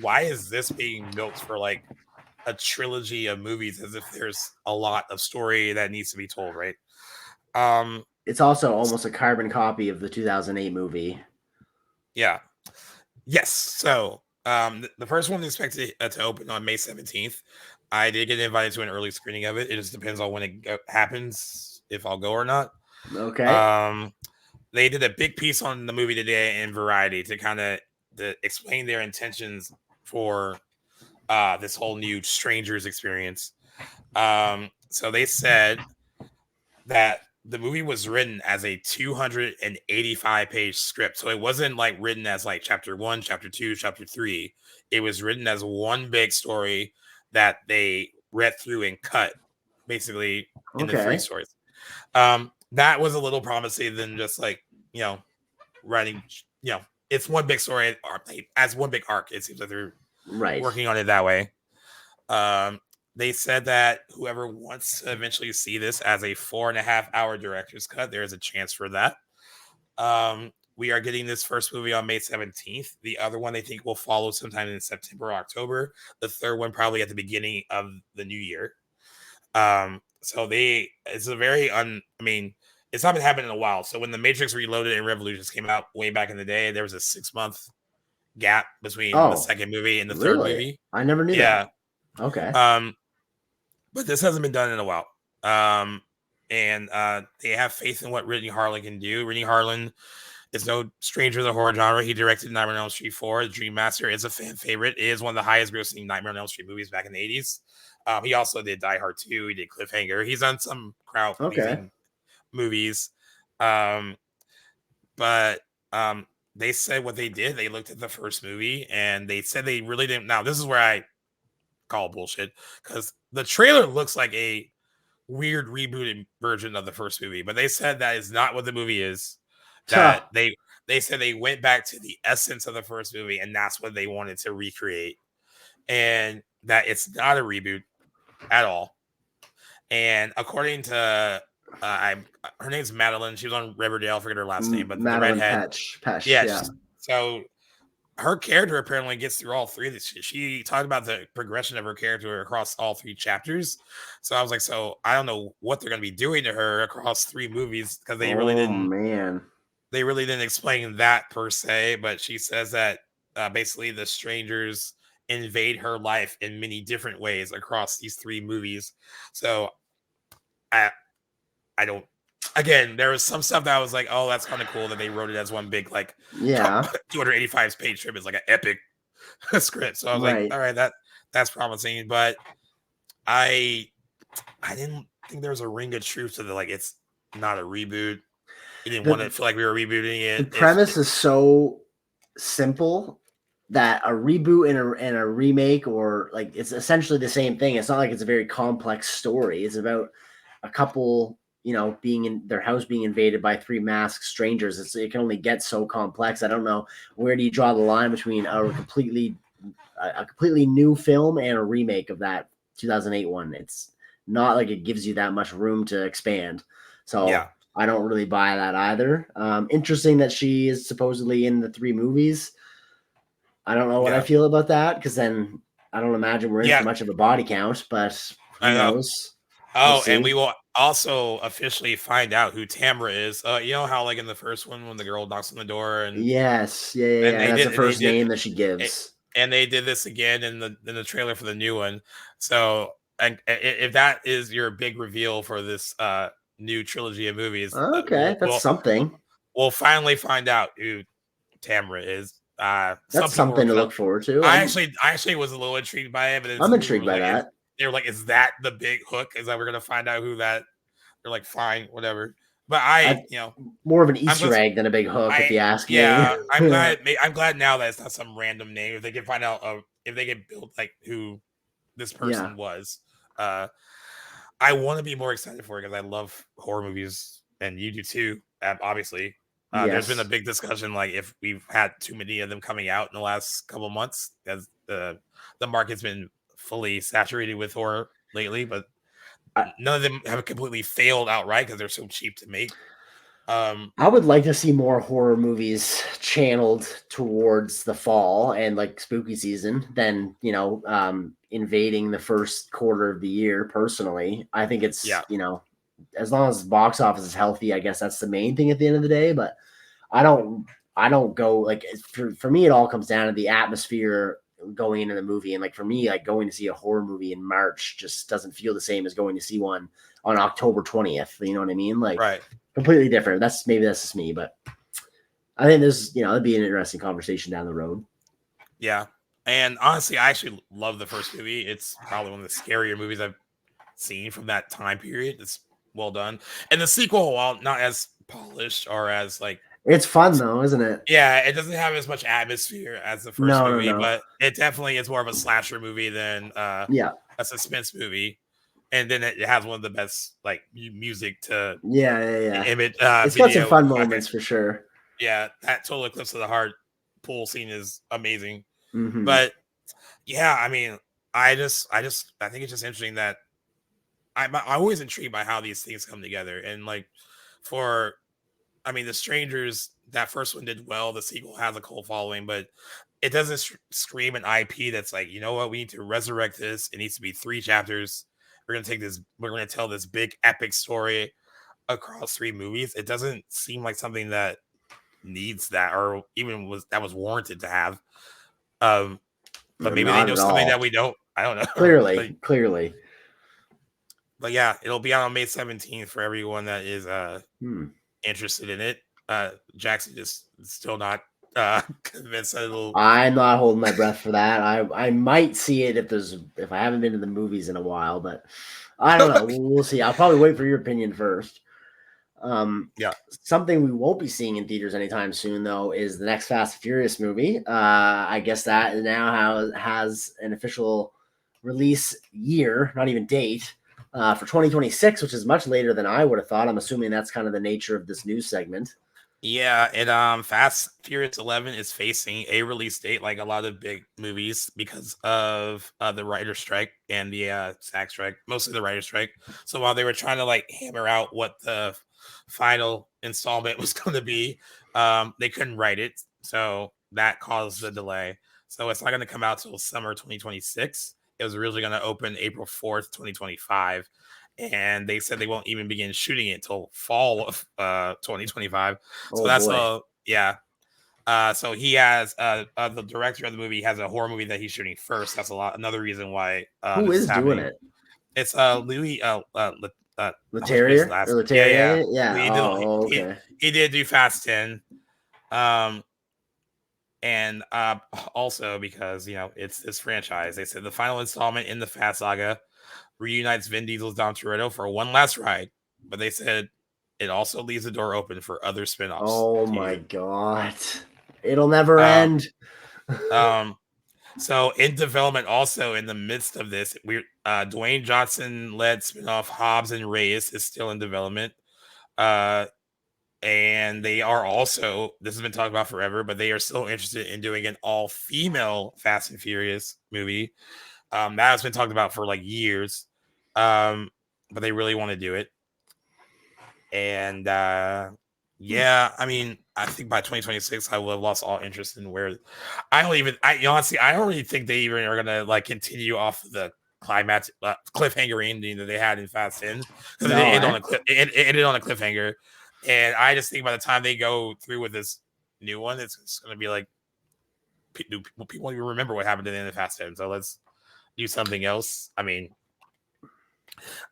why is this being milked for like a trilogy of movies, as if there's a lot of story that needs to be told, right? It's also almost a carbon copy of the 2008 movie. Yeah. Yes. So the first one is expected to open on May 17th. I did get invited to an early screening of it. It just depends on when it happens, if I'll go or not. Okay. They did a big piece on the movie today in Variety to kind of explain their intentions for this whole new Strangers experience. So they said that the movie was written as a 285-page script. So it wasn't like written as like chapter 1, chapter 2, chapter 3. It was written as one big story that they read through and cut basically into 3 stories. That was a little promising than just like, writing, it's one big story as one big arc. It seems like they're working on it that way. They said that whoever wants to eventually see this as a 4.5-hour director's cut, there is a chance for that. We are getting this first movie on May 17th. The other one, they think, will follow sometime in September or October. The third one probably at the beginning of the new year. So it's a very it's not been happening in a while. So when The Matrix Reloaded and Revolutions came out way back in the day, there was a 6-month gap between the second movie and the third movie. I never knew that. Okay. But this hasn't been done in a while. And they have faith in what Rennie Harlan can do. Rennie Harlan is no stranger to the horror genre. He directed Nightmare on Elm Street 4. The Dream Master is a fan favorite. It is one of the highest grossing Nightmare on Elm Street movies back in the 80s. He also did Die Hard 2. He did Cliffhanger. He's done some crowd movies. But they said what they did. They looked at the first movie and they said they really didn't. Now, this is where I call bullshit, because the trailer looks like a weird rebooted version of the first movie, but they said that is not what the movie is. That they said they went back to the essence of the first movie and that's what they wanted to recreate, and that it's not a reboot at all. And according to her name's Madeline, she was on Riverdale, I forget her last name, but Madeline the redhead Pesh. Yeah. So her character apparently gets through all 3 of these. She talked about the progression of her character across all 3 chapters. So I was like, so I don't know what they're going to be doing to her across 3 movies, because they really didn't explain that per se. But she says that basically the strangers invade her life in many different ways across these 3 movies. So I don't. Again, there was some stuff that I was like, oh, that's kind of cool that they wrote it as one big, 285-page script is like an epic script. So I was like, all right, that's promising. But I didn't think there was a ring of truth to the, it's not a reboot. You didn't want to feel like we were rebooting it. The premise is so simple that a reboot and a remake, or it's essentially the same thing. It's not like it's a very complex story. It's about a couple, being in their house, being invaded by 3 masked strangers. It can only get so complex. I don't know, where do you draw the line between a completely new film and a remake of that 2008 one? not like it gives you that much room to expand. So Yeah. I don't really buy that either. Interesting that she is supposedly in the 3 movies. I don't know what I Yeah. feel about that, because then I don't imagine we're in for Yeah. much of a body count, but who I know. knows? We'll Oh, and see. we will also officially find out who Tamra is. You know how like in the first one when the girl knocks on the door Yes. Yeah, and yeah. That's the they first did name that she it, gives. and they did this again in the trailer for the new one. So and if that is your big reveal for this new trilogy of movies, Okay, that's something. we'll finally find out who Tamra is. Some That's people were something to kind of. look forward to. I actually was a little intrigued by it, but then I'm some people intrigued were by like, that. they were like, "Is that the big hook? Is that we're gonna find out who that?" They're like, "Fine, whatever." But I you know, more of an I'm Easter just, egg than a big hook, if I, you ask me. yeah, I'm glad. I'm glad now that it's not some random name. If they can find out, if they can build like who this Yeah. person was, uh, I want to be more excited for it because I love horror movies, and you do too. Obviously, there's been a Yes. big discussion like if we've had too many of them coming out in the last couple of months, as the market's been fully saturated with horror lately, but I, none of them have completely failed outright because they're so cheap to make. I would like to see more horror movies channeled towards the fall and like spooky season than, invading the first quarter of the year. Personally, I think it's, Yeah, as long as box office is healthy, I guess that's the main thing at the end of the day. But I don't, I don't go like for me, it all comes down to the atmosphere going into the movie. And like for me, like going to see a horror movie in March just doesn't feel the same as going to see one on October 20th. You know what I mean? Like right. completely different. That's just me, but I think there's, it'd be an interesting conversation down the road. Yeah, and honestly, I actually love the first movie. It's probably one of the scarier movies I've seen from that time period. It's well done, and the sequel, while not as polished or as like, It's fun though, isn't it? yeah, it doesn't have as much atmosphere as the first No, no, movie, no. but it definitely is more of a slasher movie than Yeah, a suspense movie. And then it has one of the best like music to yeah, yeah, yeah. image It's got some video. fun moments for sure. Yeah, that Total Eclipse of the Heart pool scene is amazing. Hmm. But yeah, I mean, I think it's just interesting that I'm always intrigued by how these things come together. And like for, I mean, The Strangers, that first one did well. The sequel has a cult following, but it doesn't scream an IP that's like, you know what, we need to resurrect this. It needs to be 3 chapters. We're gonna tell this big epic story across 3 movies. It doesn't seem like something that needs that or even was warranted to have. Um, but maybe they Not know at something all. that we don't. I don't know. Clearly. But yeah, it'll be out on May 17th for everyone that is Hmm. interested in it. Jackson just still not convinced that it'll. I'm not holding my breath for that. I might see it if I haven't been to the movies in a while, but I don't know. We'll see. I'll probably wait for your opinion first. Yeah. Something we won't be seeing in theaters anytime soon, though, is the next Fast and Furious movie. I guess that now has an official release year, not even date, for 2026, which is much later than I would have thought. I'm assuming that's kind of the nature of this news segment. Yeah, and Fast Furious 11 is facing a release date like a lot of big movies because of the writer strike and the SAG strike, mostly the writer strike. So while they were trying to like hammer out what the final installment was going to be, they couldn't write it, so that caused the delay. So it's not going to come out till summer 2026. It was originally going to open April 4th, 2025. And they said they won't even begin shooting it until fall of 2025. So Oh that's boy, yeah. So he has the director of the movie has a horror movie that he's shooting first. That's another reason why who this is is doing happening. it? It's Louis I always forget his Leterrier or last. Yeah, yeah. Leterrier? Yeah. Oh, He, okay. he did do Fast 10. Um and also because it's this franchise, they said the final installment in the Fast saga reunites Vin Diesel's Dom Toretto for one last ride, but they said it also leaves the door open for other spin-offs. Oh my god, it'll never Um, end. um, so in development, also in the midst of this, we Dwayne Johnson led spin-off Hobbs and Reyes is still in development. Uh, and they are also, this has been talked about forever, but they are still interested in doing an all-female Fast and Furious movie. That has been talked about for like years. but they really want to do it. And yeah, I mean, I think by 2026, I will have lost all interest in where honestly, I don't really think they even are gonna like continue off the climax cliffhanger ending that they had in Fast 10 because No, it ended on a cliffhanger, and I just think by the time they go through with this new one, it's gonna be like people won't even remember what happened at the end of Fast 10, so let's do something else. I mean,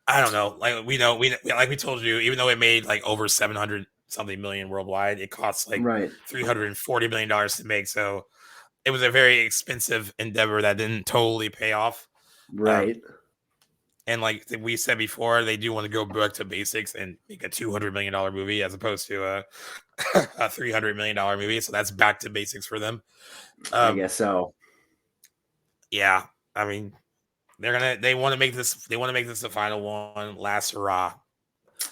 I don't know. Like we like we told you, even though it made like over 700 something million worldwide, it costs like right. $340 million to make. So it was a very expensive endeavor that didn't totally pay off. Right. And like we said before, they do want to go back to basics and make a $200 million movie as opposed to a $300 million movie. So that's back to basics for them. I guess so. Yeah. I mean, they want to make this the final one, last hurrah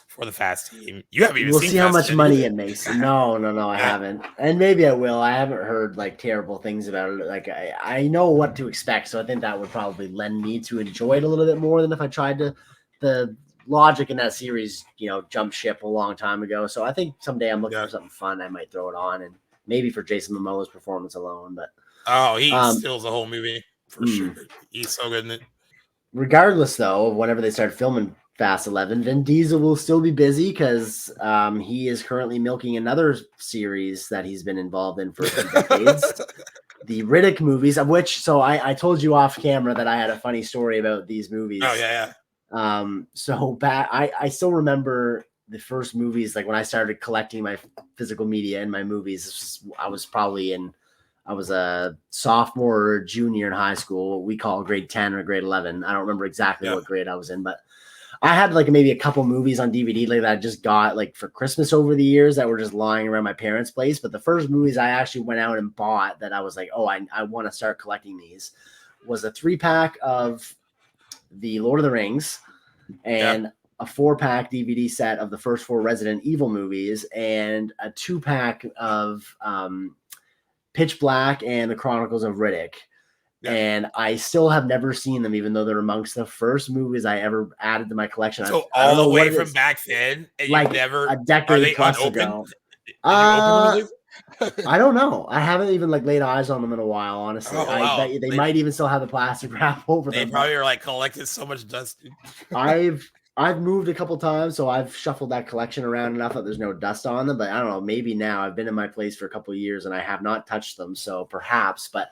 for the Fast team. You haven't even We'll seen see how Fast much 10 money either. it makes. No, I haven't. And maybe I will. I haven't heard like terrible things about it. Like I know what to expect, so I think that would probably lend me to enjoy it a little bit more than if I tried to. The logic in that series, jumped ship a long time ago. So I think someday I'm looking for something fun. I might throw it on, and maybe for Jason Momoa's performance alone. But he steals the whole movie for sure. He's so good in it. Regardless, though, of whenever they start filming Fast 11, Vin Diesel will still be busy because he is currently milking another series that he's been involved in for decades. The Riddick movies, of which, so I told you off camera that I had a funny story about these movies. Oh, yeah. So back, I still remember the first movies, like when I started collecting my physical media and my movies. I was a sophomore or junior in high school, what we call grade 10 or grade 11. I don't remember exactly what grade I was in, but I had like maybe a couple movies on DVD like that I just got like for Christmas over the years that were just lying around my parents' place. But the first movies I actually went out and bought that I was like, oh, I want to start collecting these was a 3-pack of the Lord of the Rings and a 4-pack DVD set of the first 4 Resident Evil movies and a 2-pack of Pitch Black and the Chronicles of Riddick. Yeah. And I still have never seen them, even though they're amongst the first movies I ever added to my collection. So all the way from back then, and like never a decade plus ago. I don't know. I haven't even like laid eyes on them in a while, honestly. I bet you they might even still have the plastic wrap over them. They probably are like collecting so much dust. I've moved a couple times, so I've shuffled that collection around enough that there's no dust on them. But I don't know, maybe now I've been in my place for a couple of years and I have not touched them, so perhaps. But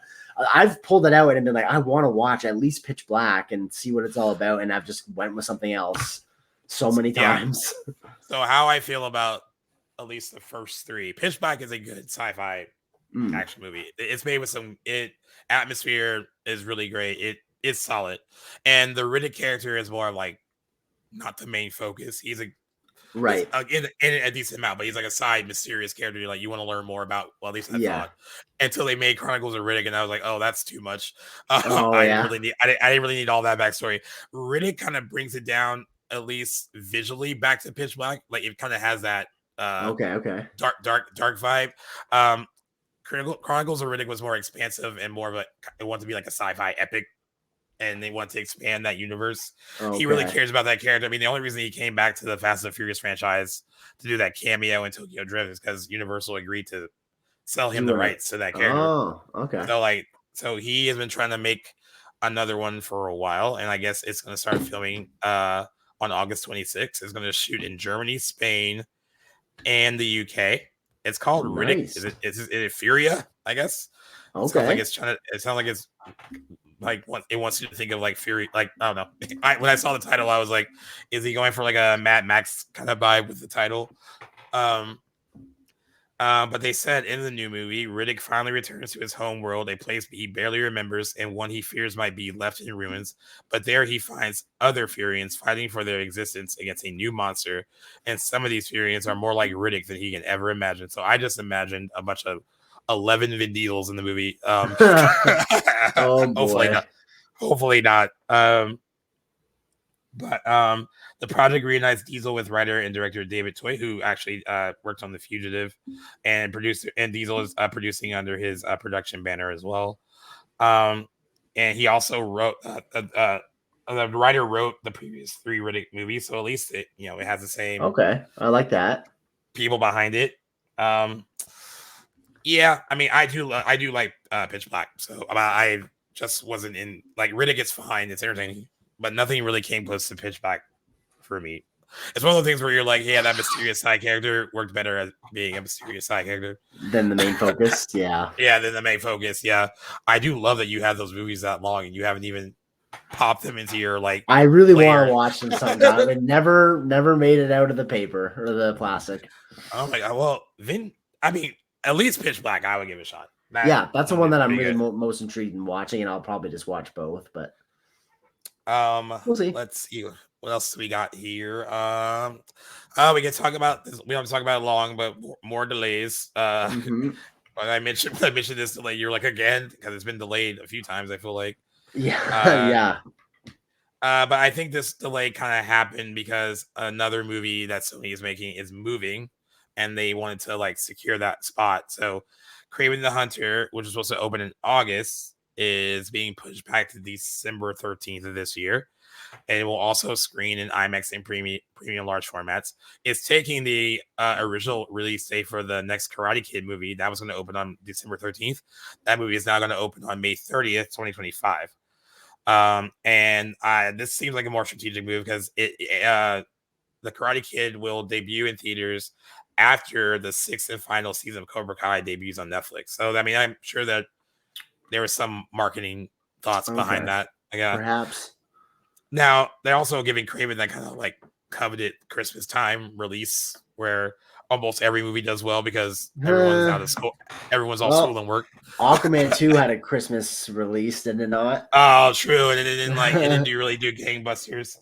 I've pulled it out and been like, I want to watch at least Pitch Black and see what it's all about, and I've just went with something else so many times. So how I feel about at least the first 3. Pitch Black is a good sci-fi action movie. It's made with some atmosphere is really great. It's solid, and the Riddick character is more like not the main focus. He's in a decent amount, but he's like a side mysterious character. You're like, you want to learn more about. Well, at least I thought until they made Chronicles of Riddick, and I was like, oh, that's too much. I didn't really need all that backstory. Riddick kind of brings it down, at least visually, back to Pitch Black. Like it kind of has that dark vibe. Chronicles of Riddick was more expansive and more of it wanted to be like a sci-fi epic. And they want to expand that universe. He really cares about that character. I mean, the only reason he came back to the Fast and Furious franchise to do that cameo in Tokyo Drift is because Universal agreed to sell him the rights to that character. Oh, okay. So he has been trying to make another one for a while, and I guess it's going to start filming on August 26th. It's going to shoot in Germany, Spain, and the UK. It's called Riddick. Is it Furia? I guess. Okay. It sounds like it's like it wants you to think of like Fury. Like I don't know. When I saw the title, I was like, is he going for like a Mad Max kind of vibe with the title? But they said in the new movie, Riddick finally returns to his home world, a place he barely remembers and one he fears might be left in ruins. But there he finds other Furians fighting for their existence against a new monster. And some of these Furians are more like Riddick than he can ever imagine. So I just imagined a bunch of 11 Vin Diesels in the movie. Oh boy. Hopefully not. But the project reunites Diesel with writer and director David Toy, who actually worked on The Fugitive, and Diesel is producing under his production banner as well. And he also wrote the writer wrote the previous 3 Riddick movies, so at least it has the same Okay, I like that. people behind it. Yeah, I mean, I do like Pitch Black, so I just wasn't in like Riddick is fine, it's entertaining, but nothing really came close to Pitch Black for me. It's one of those things where you're like, yeah, that mysterious side character worked better as being a mysterious side character Then the main focus, yeah. Yeah, than the main focus. Yeah, I do love that you have those movies that long and you haven't even popped them into your like. I really want player. to watch them sometime. It never made it out of the paper or the plastic. Oh my god! Well, then I mean, at least Pitch Black, I would give it a shot. Yeah, that's the one that I'm really most intrigued in watching, and I'll probably just watch both. But we'll see. Let's see what else we got here. We can talk about this. We don't talk about it long, but more delays. But I mentioned this delay. You're like again because it's been delayed a few times. I feel like. Yeah, yeah. But I think this delay kind of happened because another movie that Sony is making is moving, and they wanted to like secure that spot. So, Kraven the Hunter, which was supposed to open in August, is being pushed back to December 13th of this year. And it will also screen in IMAX and premium large formats. It's taking the original release date for the next Karate Kid movie that was going to open on December 13th. That movie is now going to open on May 30th, 2025. And this seems like a more strategic move because the Karate Kid will debut in theaters after the 6th and final season of Cobra Kai debuts on Netflix. So, I mean, I'm sure that there was some marketing thoughts behind that. Perhaps. Now, they're also giving Kraven that kind of like coveted Christmas time release where almost every movie does well because everyone's out of school. Everyone's off school and work. Aquaman 2 had a Christmas release, did it not? Oh, true. And it didn't really do gangbusters.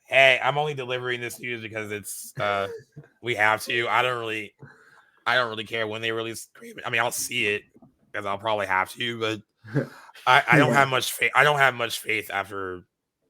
Hey, I'm only delivering this news because it's we have to. I don't really care when they release Kraven. I mean, I'll see it because I'll probably have to, but I don't have much faith. I don't have much faith after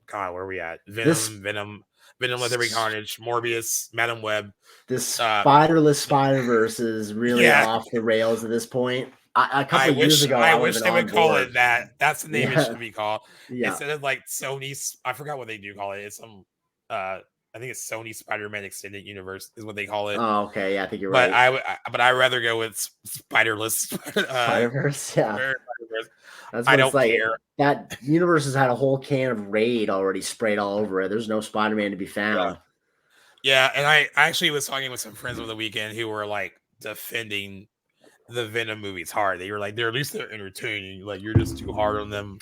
God, where are we at? Venom, Let There Be Carnage, Morbius, Madam Web. This Spider-less Spider-Verse is really off the rails at this point. A couple of years ago, I wish they would call it that. That's the name it should be called. Yeah. Instead of like Sony's, I forgot what they do call it. It's some I think it's Sony Spider-Man Extended Universe is what they call it. Oh, okay, yeah, I think you're right. But I'd rather go with Spider-less Spider-Verse. Yeah, Spider-Verse. That's what I don't care. That universe has had a whole can of Raid already sprayed all over it. There's no Spider-Man to be found. Yeah, and I actually was talking with some friends over the weekend who were like defending the Venom movies hard. They were like, at least they're entertaining. Like you're just too hard on them.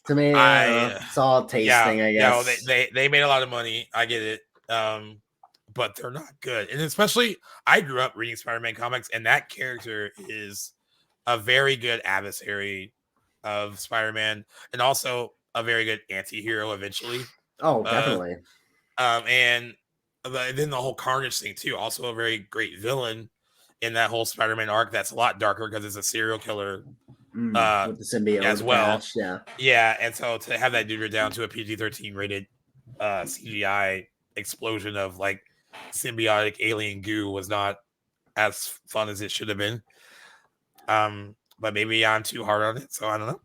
To me, it's all taste thing, I guess. They made a lot of money. I get it. But they're not good. And especially, I grew up reading Spider-Man comics, and that character is a very good adversary of Spider-Man, and also a very good anti-hero eventually. Oh, definitely. And then the whole Carnage thing too. Also a very great villain in that whole Spider-Man arc. That's a lot darker because it's a serial killer. With the symbiote as well. Yeah. And so to have that dude down to a PG-13 rated CGI explosion of like symbiotic alien goo was not as fun as it should have been. But maybe I'm too hard on it, so I don't know.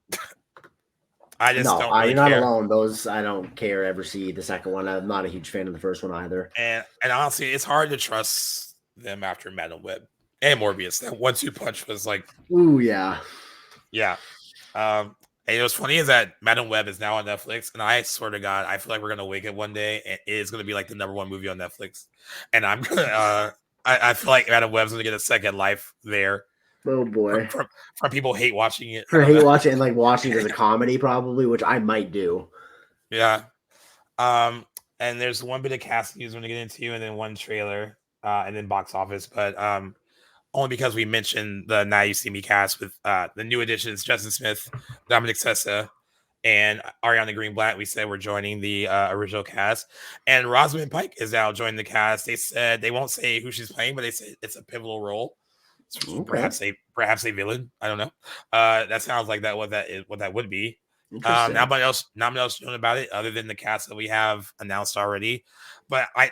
I just don't really you're not care. alone. Those I don't care ever see the second one. I'm not a huge fan of the first one either. And honestly, it's hard to trust them after Madam Web and Morbius. That 1-2 punch was like, ooh, yeah. Yeah. And what's funny is that Madam Web is now on Netflix, and I swear to God, I feel like we're gonna wake up one day and it is gonna be like the #1 movie on Netflix. And I'm gonna I feel like Madam Web's gonna get a second life there. Oh boy. From people hate watching it. Watching it and like watching it as a comedy, probably, which I might do. Yeah. And there's one bit of cast news I'm gonna get into, and then one trailer, and then box office, but only because we mentioned the Now You See Me cast with the new additions, Justin Smith, Dominic Sessa, and Ariana Greenblatt. We said we're joining the original cast. And Rosamund Pike is now joining the cast. They said they won't say who she's playing, but they said it's a pivotal role. So perhaps a villain. I don't know. That sounds like what that would be. Not much else known about it other than the cast that we have announced already. But I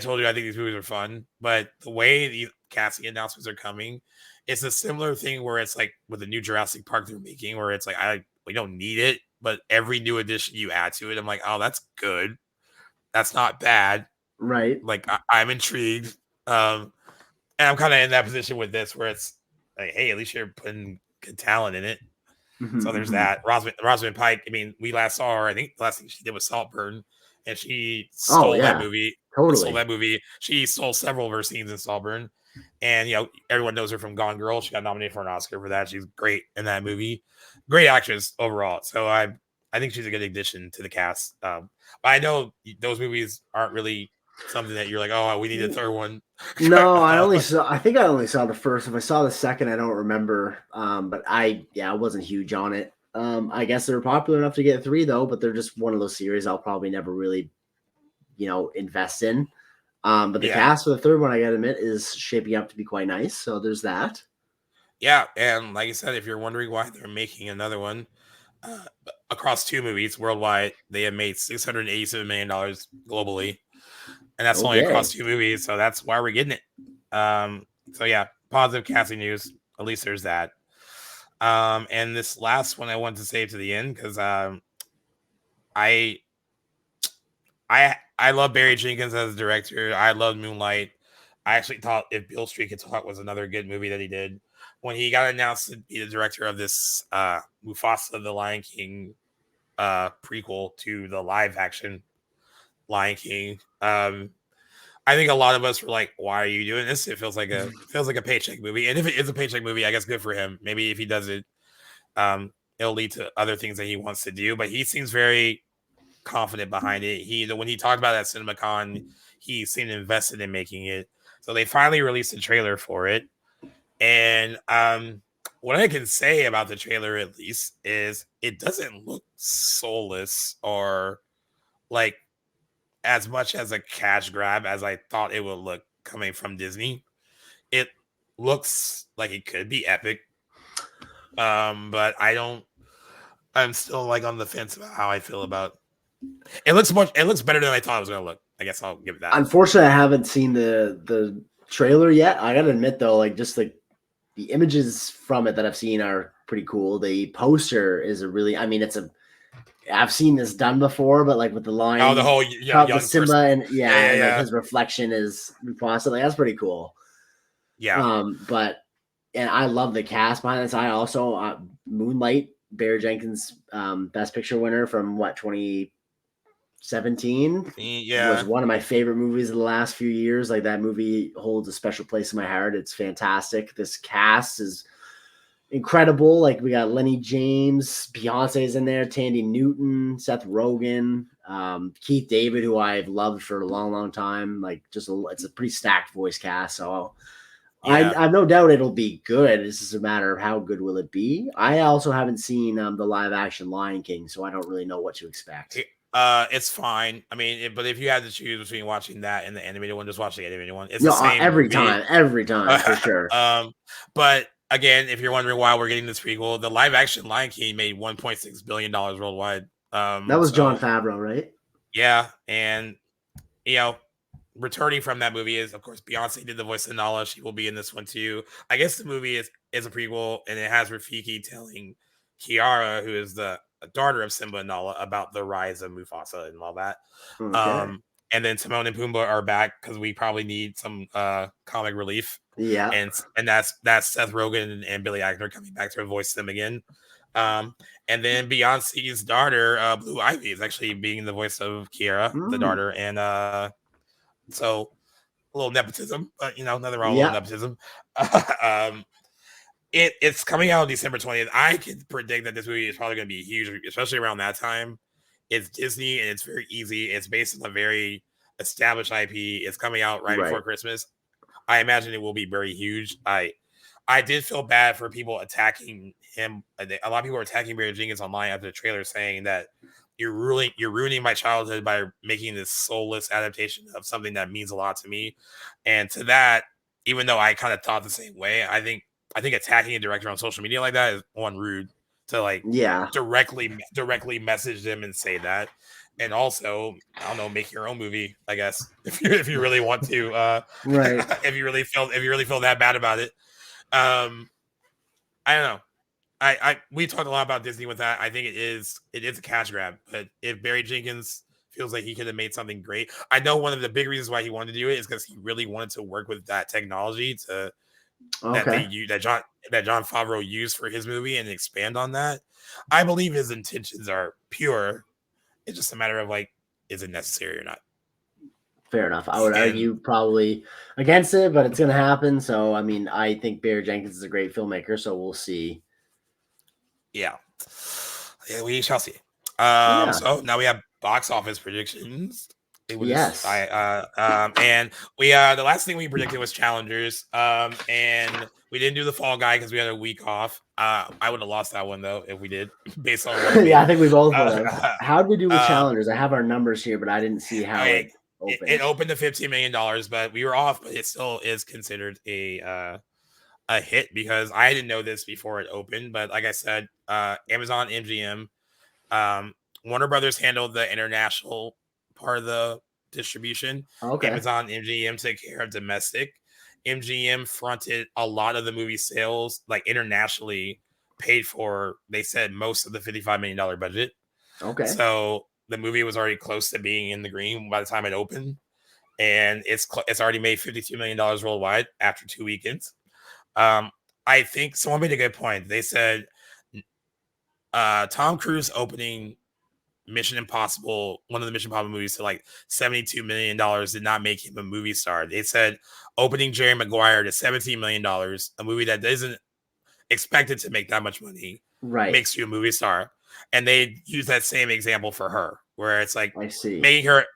told you I think these movies are fun, but the way the casting announcements are coming, it's a similar thing where it's like with the new Jurassic Park they're making, where it's like we don't need it, but every new addition you add to it, I'm like, oh, that's good. That's not bad. Right. Like I'm intrigued. And I'm kind of in that position with this where it's like, hey, at least you're putting good talent in it. So there's that. Rosamund Pike. I mean, we last saw her. I think the last thing she did was Saltburn, and she stole that movie. Totally. Stole that movie. She stole several of her scenes in Saltburn, and everyone knows her from Gone Girl. She got nominated for an Oscar for that. She's great in that movie. Great actress overall. So I think she's a good addition to the cast. But I know those movies aren't really something that you're like, oh, we need a third one. No, I think I only saw the first. If I saw the second, I don't remember. But I wasn't huge on it. I guess they're popular enough to get 3 though, but they're just one of those series I'll probably never really, invest in. But the cast for the third one, I gotta admit, is shaping up to be quite nice. So there's that. Yeah, and like I said, if you're wondering why they're making another one, across 2 movies worldwide, they have made $687 million globally. And that's only across 2 movies, so that's why we're getting it. So yeah, positive casting news. At least there's that. And this last one I wanted to save to the end because I love Barry Jenkins as a director. I love Moonlight. I actually thought If Beale Street Could Talk was another good movie that he did. When he got announced to be the director of this Mufasa the Lion King prequel to the live action Lion King, I think a lot of us were like, "Why are you doing this?" It feels like a paycheck movie, and if it is a paycheck movie, I guess good for him. Maybe if he does it, it'll lead to other things that he wants to do. But he seems very confident behind it. When he talked about it at CinemaCon, he seemed invested in making it. So they finally released a trailer for it, and what I can say about the trailer at least is it doesn't look soulless or like as much as a cash grab as I thought it would look coming from Disney. It looks like it could be epic. But I'm still like on the fence about how I feel about it. Looks better than I thought it was gonna look. I guess I'll give it that. Unfortunately, I haven't seen the trailer yet. I gotta admit though, like just like the images from it that I've seen are pretty cool. The poster is I've seen this done before, but like with the line, the whole young Simba person. and like his reflection is Mufasa. Like that's pretty cool. Yeah. And I love the cast behind this. I also Moonlight, Barry Jenkins, Best Picture winner from 2017. Yeah, was one of my favorite movies of the last few years. Like that movie holds a special place in my heart. It's fantastic. This cast is incredible. Like we got Lenny James, Beyonce's in there, Tandy Newton, Seth Rogen, Keith David, who I've loved for a long, long time. Like it's a pretty stacked voice cast. So I have no doubt it'll be good. It's just a matter of how good will it be. I also haven't seen the live action Lion King, so I don't really know what to expect. It's fine. I mean, but if you had to choose between watching that and the animated one, just watch the animated one. It's the same every movie. time for sure. But again, if you're wondering why we're getting this prequel, the live action Lion King made $1.6 billion worldwide. That was Jon Favreau, right? Yeah, and returning from that movie is, of course, Beyonce did the voice of Nala. She will be in this one too. I guess the movie is a prequel, and it has Rafiki telling Kiara, who is the daughter of Simba and Nala, about the rise of Mufasa and all that. Okay. And then Timon and Pumbaa are back because we probably need some comic relief. Yeah, and that's Seth Rogen and Billy Eichner coming back to voice them again. And then Beyonce's daughter, Blue Ivy, is actually being the voice of Kiara, the daughter, and so a little nepotism, but nothing wrong with nepotism. It's coming out on December 20th. I can predict that this movie is probably going to be huge, especially around that time. It's Disney, and it's very easy. It's based on a very established IP. It's coming out right before Christmas. I imagine it will be very huge. I did feel bad for people attacking him. A lot of people were attacking Barry Jenkins online after the trailer, saying that you're ruining my childhood by making this soulless adaptation of something that means a lot to me. And to that, even though I kind of thought the same way, I think attacking a director on social media like that is rude to directly message them and say that. And also, I don't know, make your own movie, I guess, if you really want to, right? if you really feel that bad about it, I don't know. we talked a lot about Disney with that. I think it is a cash grab. But if Barry Jenkins feels like he could have made something great, I know one of the big reasons why he wanted to do it is because he really wanted to work with that technology that John Favreau used for his movie and expand on that. I believe his intentions are pure. It's just a matter of like, is it necessary or not? Fair enough. I would argue probably against it, but it's going to happen. So, I mean, I think Barry Jenkins is a great filmmaker, so we'll see. Yeah, we shall see. Yeah. So now we have box office predictions. Yes. And we the last thing we predicted was Challengers. And we didn't do the Fall Guy because we had a week off. I would have lost that one though if we did, based on what yeah, I think we both would have. How did we do with uh, Challengers? I have our numbers here, but I didn't see how it opened. It opened to $15 million, but we were off. But it still is considered a hit because I didn't know this before it opened. But like I said, Amazon MGM, Warner Brothers handled the international part of the distribution. Okay. Amazon MGM took care of domestic. MGM fronted a lot of the movie sales, like internationally, paid for. They said most of the $55 million budget. Okay. So the movie was already close to being in the green by the time it opened, and it's already made $52 million worldwide after 2 weekends. I think someone made a good point. They said Tom Cruise opening Mission Impossible, one of the Mission Impossible movies, to like $72 million did not make him a movie star. They said opening Jerry Maguire to $17 million, a movie that isn't expected to make that much money, makes you a movie star. And they use that same example for her, where it's like, I see.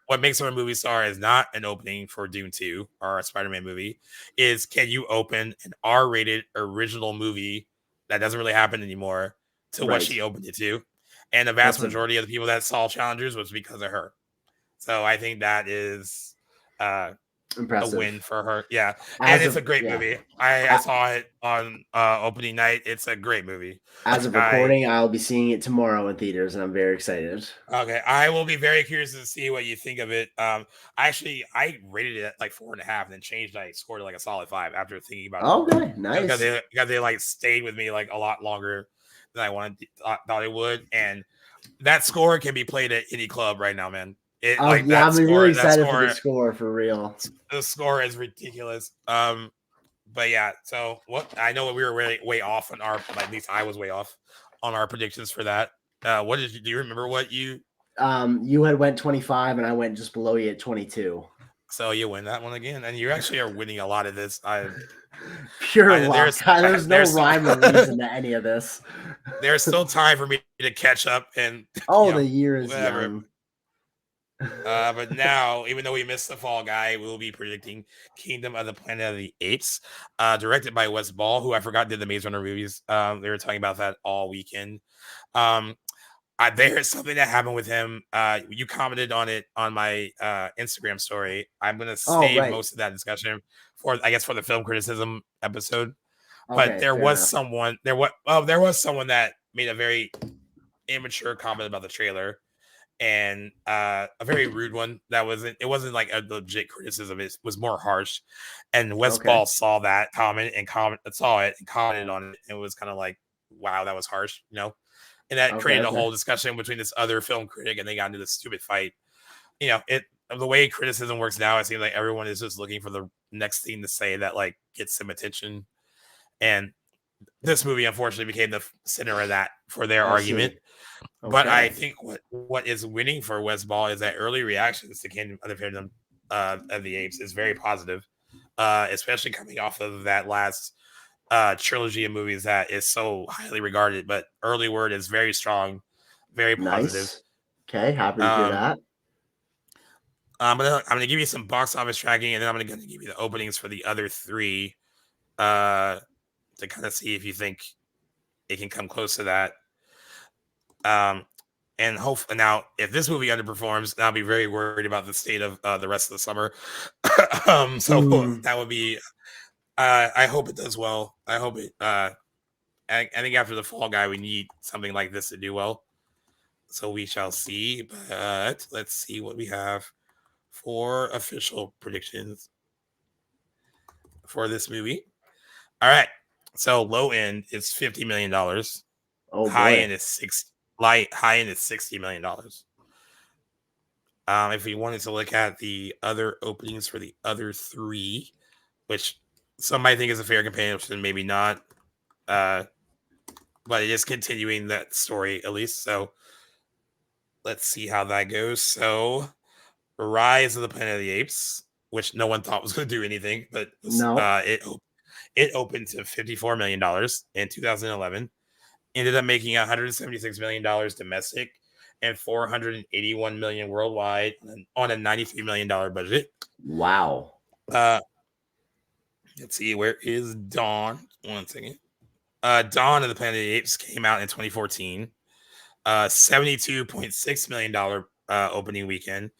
What makes her a movie star is not an opening for Dune 2 or a Spider-Man movie, is can you open an R-rated original movie that doesn't really happen anymore to what she opened it to. And the vast majority of the people that saw Challengers was because of her. So I think that is impressive. A win for her. Yeah. And it's a great movie. I saw it on opening night. It's a great movie. As of recording, I'll be seeing it tomorrow in theaters, and I'm very excited. Okay. I will be very curious to see what you think of it. I rated it at like 4.5 and then changed. I scored it like a solid 5 after thinking about it. Okay, nice. Because they like stayed with me like a lot longer than I thought it would. And that score can be played at any club right now, man. I'm really excited for the score, for real. The score is ridiculous. But yeah, so I know we were way off on at least I was way off on our predictions for that. Do you remember what you? You had went 25 and I went just below you at 22. So you win that one again, and you actually are winning a lot of this. Pure luck. There's no rhyme or reason to any of this. There's still time for me to catch up, and the year is young. But now, even though we missed the Fall Guy, we'll be predicting Kingdom of the Planet of the Apes, directed by Wes Ball, who I forgot did the Maze Runner movies. They were talking about that all weekend. There's something that happened with him. You commented on it on my Instagram story. I'm going to save most of that discussion for the film criticism episode. But there was someone that made a very immature comment about the trailer. And a very rude one it wasn't like a legit criticism. It was more harsh. And Wes Ball saw that comment and commented on it. And it was kind of like, wow, that was harsh, and that created a whole discussion between this other film critic, and they got into this stupid fight. The way criticism works now, it seems like everyone is just looking for the next thing to say that like gets some attention. And this movie unfortunately became the center of that for their argument. But I think what is winning for Wes Ball is that early reactions to Kingdom of the Apes is very positive, especially coming off of that last trilogy of movies that is so highly regarded. But early word is very strong, very positive. Nice. Okay, happy to hear that. I'm gonna give you some box office tracking, and then I'm gonna give you the openings for the other three, to kind of see if you think it can come close to that. And hopefully now, if this movie underperforms, I'll be very worried about the state of the rest of the summer. That would be. I hope it does well. I hope it. I think after the Fall Guy, we need something like this to do well. So we shall see. But let's see what we have for official predictions for this movie. All right. So low end is $50 million. Oh high boy. end is $60 million. If we wanted to look at the other openings for the other three, which some might think is a fair comparison, maybe not. But it is continuing that story at least. So let's see how that goes. So Rise of the Planet of the Apes, which no one thought was going to do anything, but No. it opened to $54 million in 2011. Ended up making $176 million domestic and $481 million worldwide on a $93 million budget. Wow. Let's see, where is Dawn? 1 second. Dawn of the Planet of the Apes came out in 2014. $72.6 million opening weekend,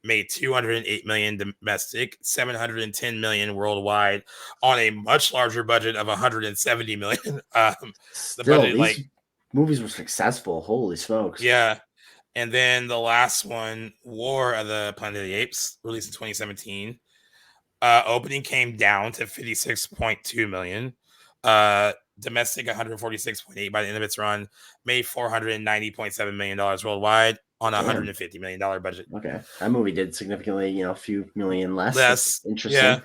made $208 million domestic, $710 million worldwide on a much larger budget of $170 million. The Still, budget, these movies were successful. Holy smokes. yeah. And then the last one, War of the Planet of the Apes, released in 2017. Opening came down to 56.2 million. Domestic 146.8 by the end of its run, made $490.7 million worldwide on a $150 million budget. Okay. That movie did significantly, a few million less. That's interesting. Yeah.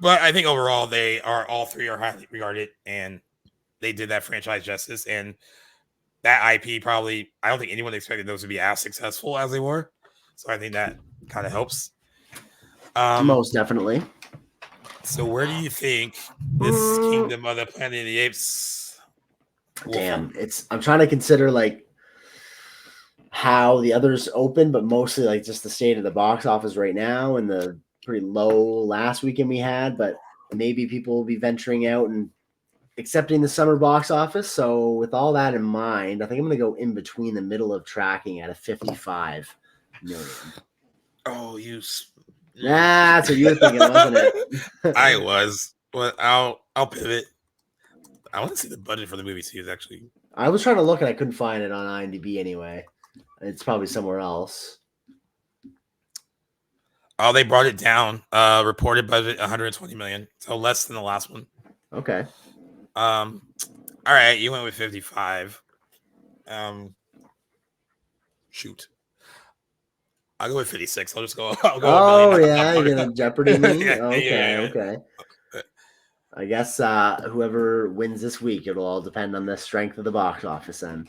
But I think overall all three are highly regarded, and they did that franchise justice. And that IP probably, I don't think anyone expected those to be as successful as they were. So I think that kind of helps. Most definitely. So where do you think this Kingdom of the Planet of the Apes? Damn, I'm trying to consider like how the others open, but mostly like just the state of the box office right now and the pretty low last weekend we had. But maybe people will be venturing out and accepting the summer box office. So with all that in mind, I think I'm going to go in between the middle of tracking at a 55 million. Oh, that's what you were thinking, wasn't it? I was. Well, I'll pivot. I want to see the budget for the movie too. Actually, I was trying to look and I couldn't find it on IMDb anyway. It's probably somewhere else. Oh, they brought it down. Reported budget 120 million, so less than the last one. Okay. All right, you went with 55. Shoot. I'll go with 56. I'll go. Oh yeah, you're gonna Jeopardy me. Yeah, Okay. I guess whoever wins this week, it'll all depend on the strength of the box office. Then.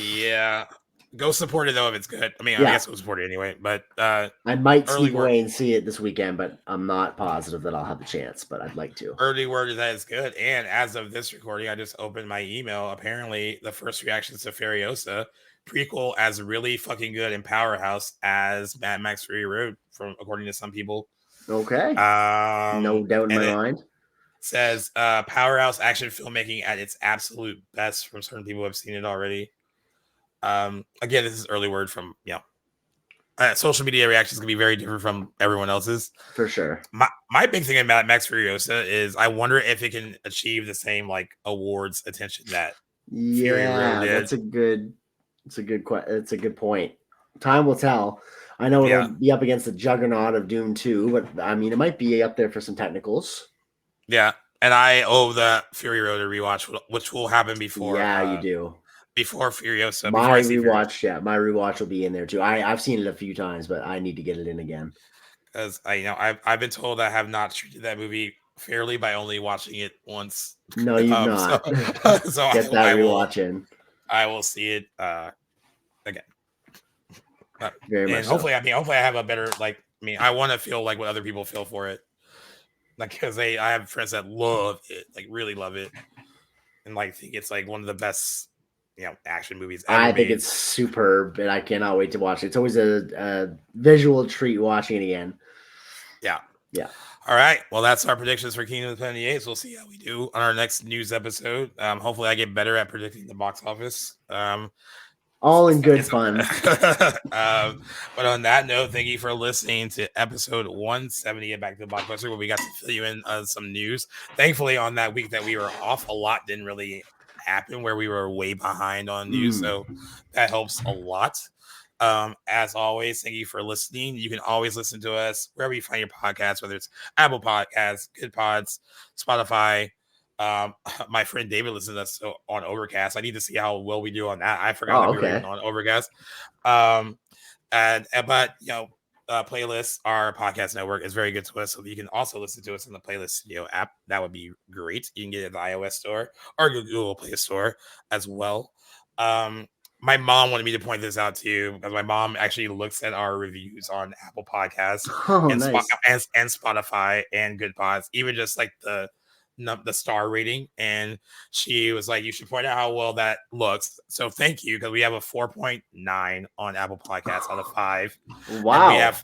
Yeah. Go support it though if it's good. I mean, I guess we'll support it anyway. But I might sneak away and see it this weekend, but I'm not positive that I'll have the chance. But I'd like to. Early word is that it's good. And as of this recording, I just opened my email. Apparently, the first reactions to Furiosa prequel as really fucking good and powerhouse as Mad Max Fury Road, according to some people. Okay. No doubt in my mind. Says powerhouse action filmmaking at its absolute best from certain people who have seen it already. Again, this is early word from social media reactions can be very different from everyone else's. For sure. My big thing about Max Furiosa is I wonder if it can achieve the same like awards attention that Fury Road did. It's a good point. Time will tell. I know it'll be up against the juggernaut of Doom 2, but I mean it might be up there for some technicals. Yeah, and I owe the Fury Road a rewatch, which will happen before. Yeah, you do. Before Furiosa. My rewatch will be in there too. I've seen it a few times, but I need to get it in again. Because I've been told I have not treated that movie fairly by only watching it once. No, you've not. So get that rewatch in. I will see it again. Very much. Hopefully, hopefully I have a better I want to feel like what other people feel for it. Like, because I have friends that love it, like really love it, and like think it's like one of the best, action movies ever think it's superb, and I cannot wait to watch it. It's always a visual treat watching it again. Yeah. Yeah. All right. Well, that's our predictions for Kingdom of the Planet of the Apes. We'll see how we do on our next news episode. Hopefully, I get better at predicting the box office. All in good fun. But on that note, thank you for listening to episode 170 of Back to the Blockbuster, where we got to fill you in on some news. Thankfully, on that week that we were off, a lot didn't really happen where we were way behind on news. So that helps a lot. As always, thank you for listening. You can always listen to us wherever you find your podcasts, whether it's Apple Podcasts, Good Pods, Spotify, My friend David listens to us on Overcast. I need to see how well we do on that. I forgot that we were even on Overcast. But playlists, our podcast network is very good to us. So you can also listen to us in the Playlist Studio app. That would be great. You can get it at the iOS store or Google Play Store as well. My mom wanted me to point this out to you because my mom actually looks at our reviews on Apple Podcasts and Spotify and Good Pods, even just like the star rating, and she was like, you should point out how well that looks. So thank you, because we have a 4.9 on Apple Podcasts out of 5. Wow. And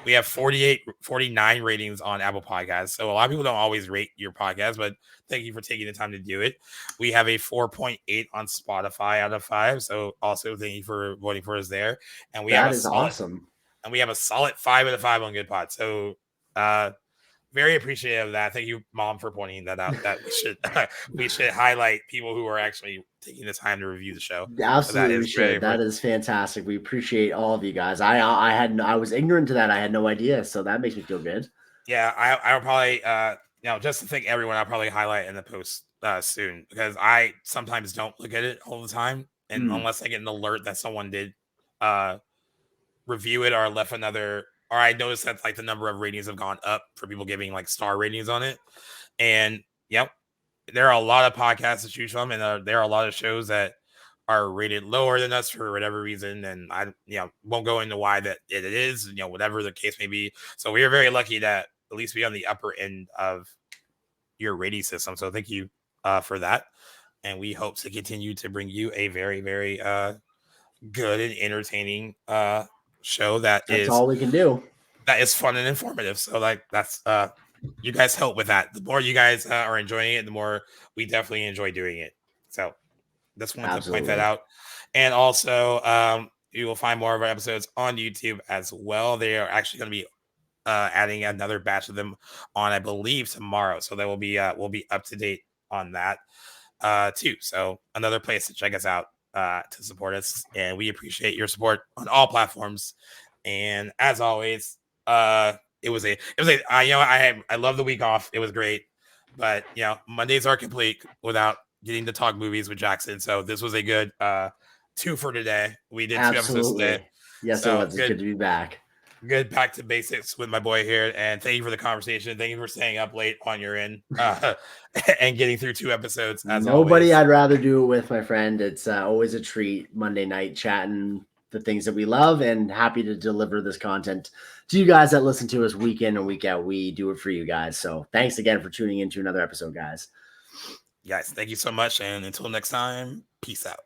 we have 49 ratings on Apple Podcasts. So a lot of people don't always rate your podcast, but thank you for taking the time to do it. We have a 4.8 on Spotify out of 5. So also thank you for voting for us there. And we have awesome. And we have a solid 5 out of 5 on Good Pod. So very appreciative of that. Thank you, Mom, for pointing that out. That we should highlight people who are actually taking the time to review the show. Absolutely, we should. That is fantastic. We appreciate all of you guys. I was ignorant to that. I had no idea, so that makes me feel good. Yeah, I'll probably just to thank everyone, I'll probably highlight in the post soon, because I sometimes don't look at it all the time, and unless I get an alert that someone did review it or left another. Or I noticed that like the number of ratings have gone up for people giving like star ratings on it. And there are a lot of podcasts to choose from, and there are a lot of shows that are rated lower than us for whatever reason. And I won't go into why that it is, whatever the case may be. So we are very lucky that at least be on the upper end of your rating system. So thank you for that. And we hope to continue to bring you a very, very good and entertaining show that's all we can do. That is fun and informative. So like that's you guys help with that. The more you guys are enjoying it, the more we definitely enjoy doing it. So just wanted to point that out. And also you will find more of our episodes on YouTube as well. They are actually going to be adding another batch of them on, I believe, tomorrow. So they will be we'll be up to date on that too. So another place to check us out to support us, and we appreciate your support on all platforms. And as always, I love the week off. It was great, but Mondays are complete without getting to talk movies with Jackson. So this was a good 2 for today. We did 2 episodes today. Yes, so it was good to be back. Good back to basics with my boy here, and thank you for the conversation. Thank you for staying up late on your end and getting through 2 episodes. As Nobody always. I'd rather do it with, my friend. It's always a treat Monday night chatting the things that we love, and happy to deliver this content to you guys that listen to us week in and week out. We do it for you guys. So thanks again for tuning into another episode, guys. Guys, thank you so much, and until next time, peace out.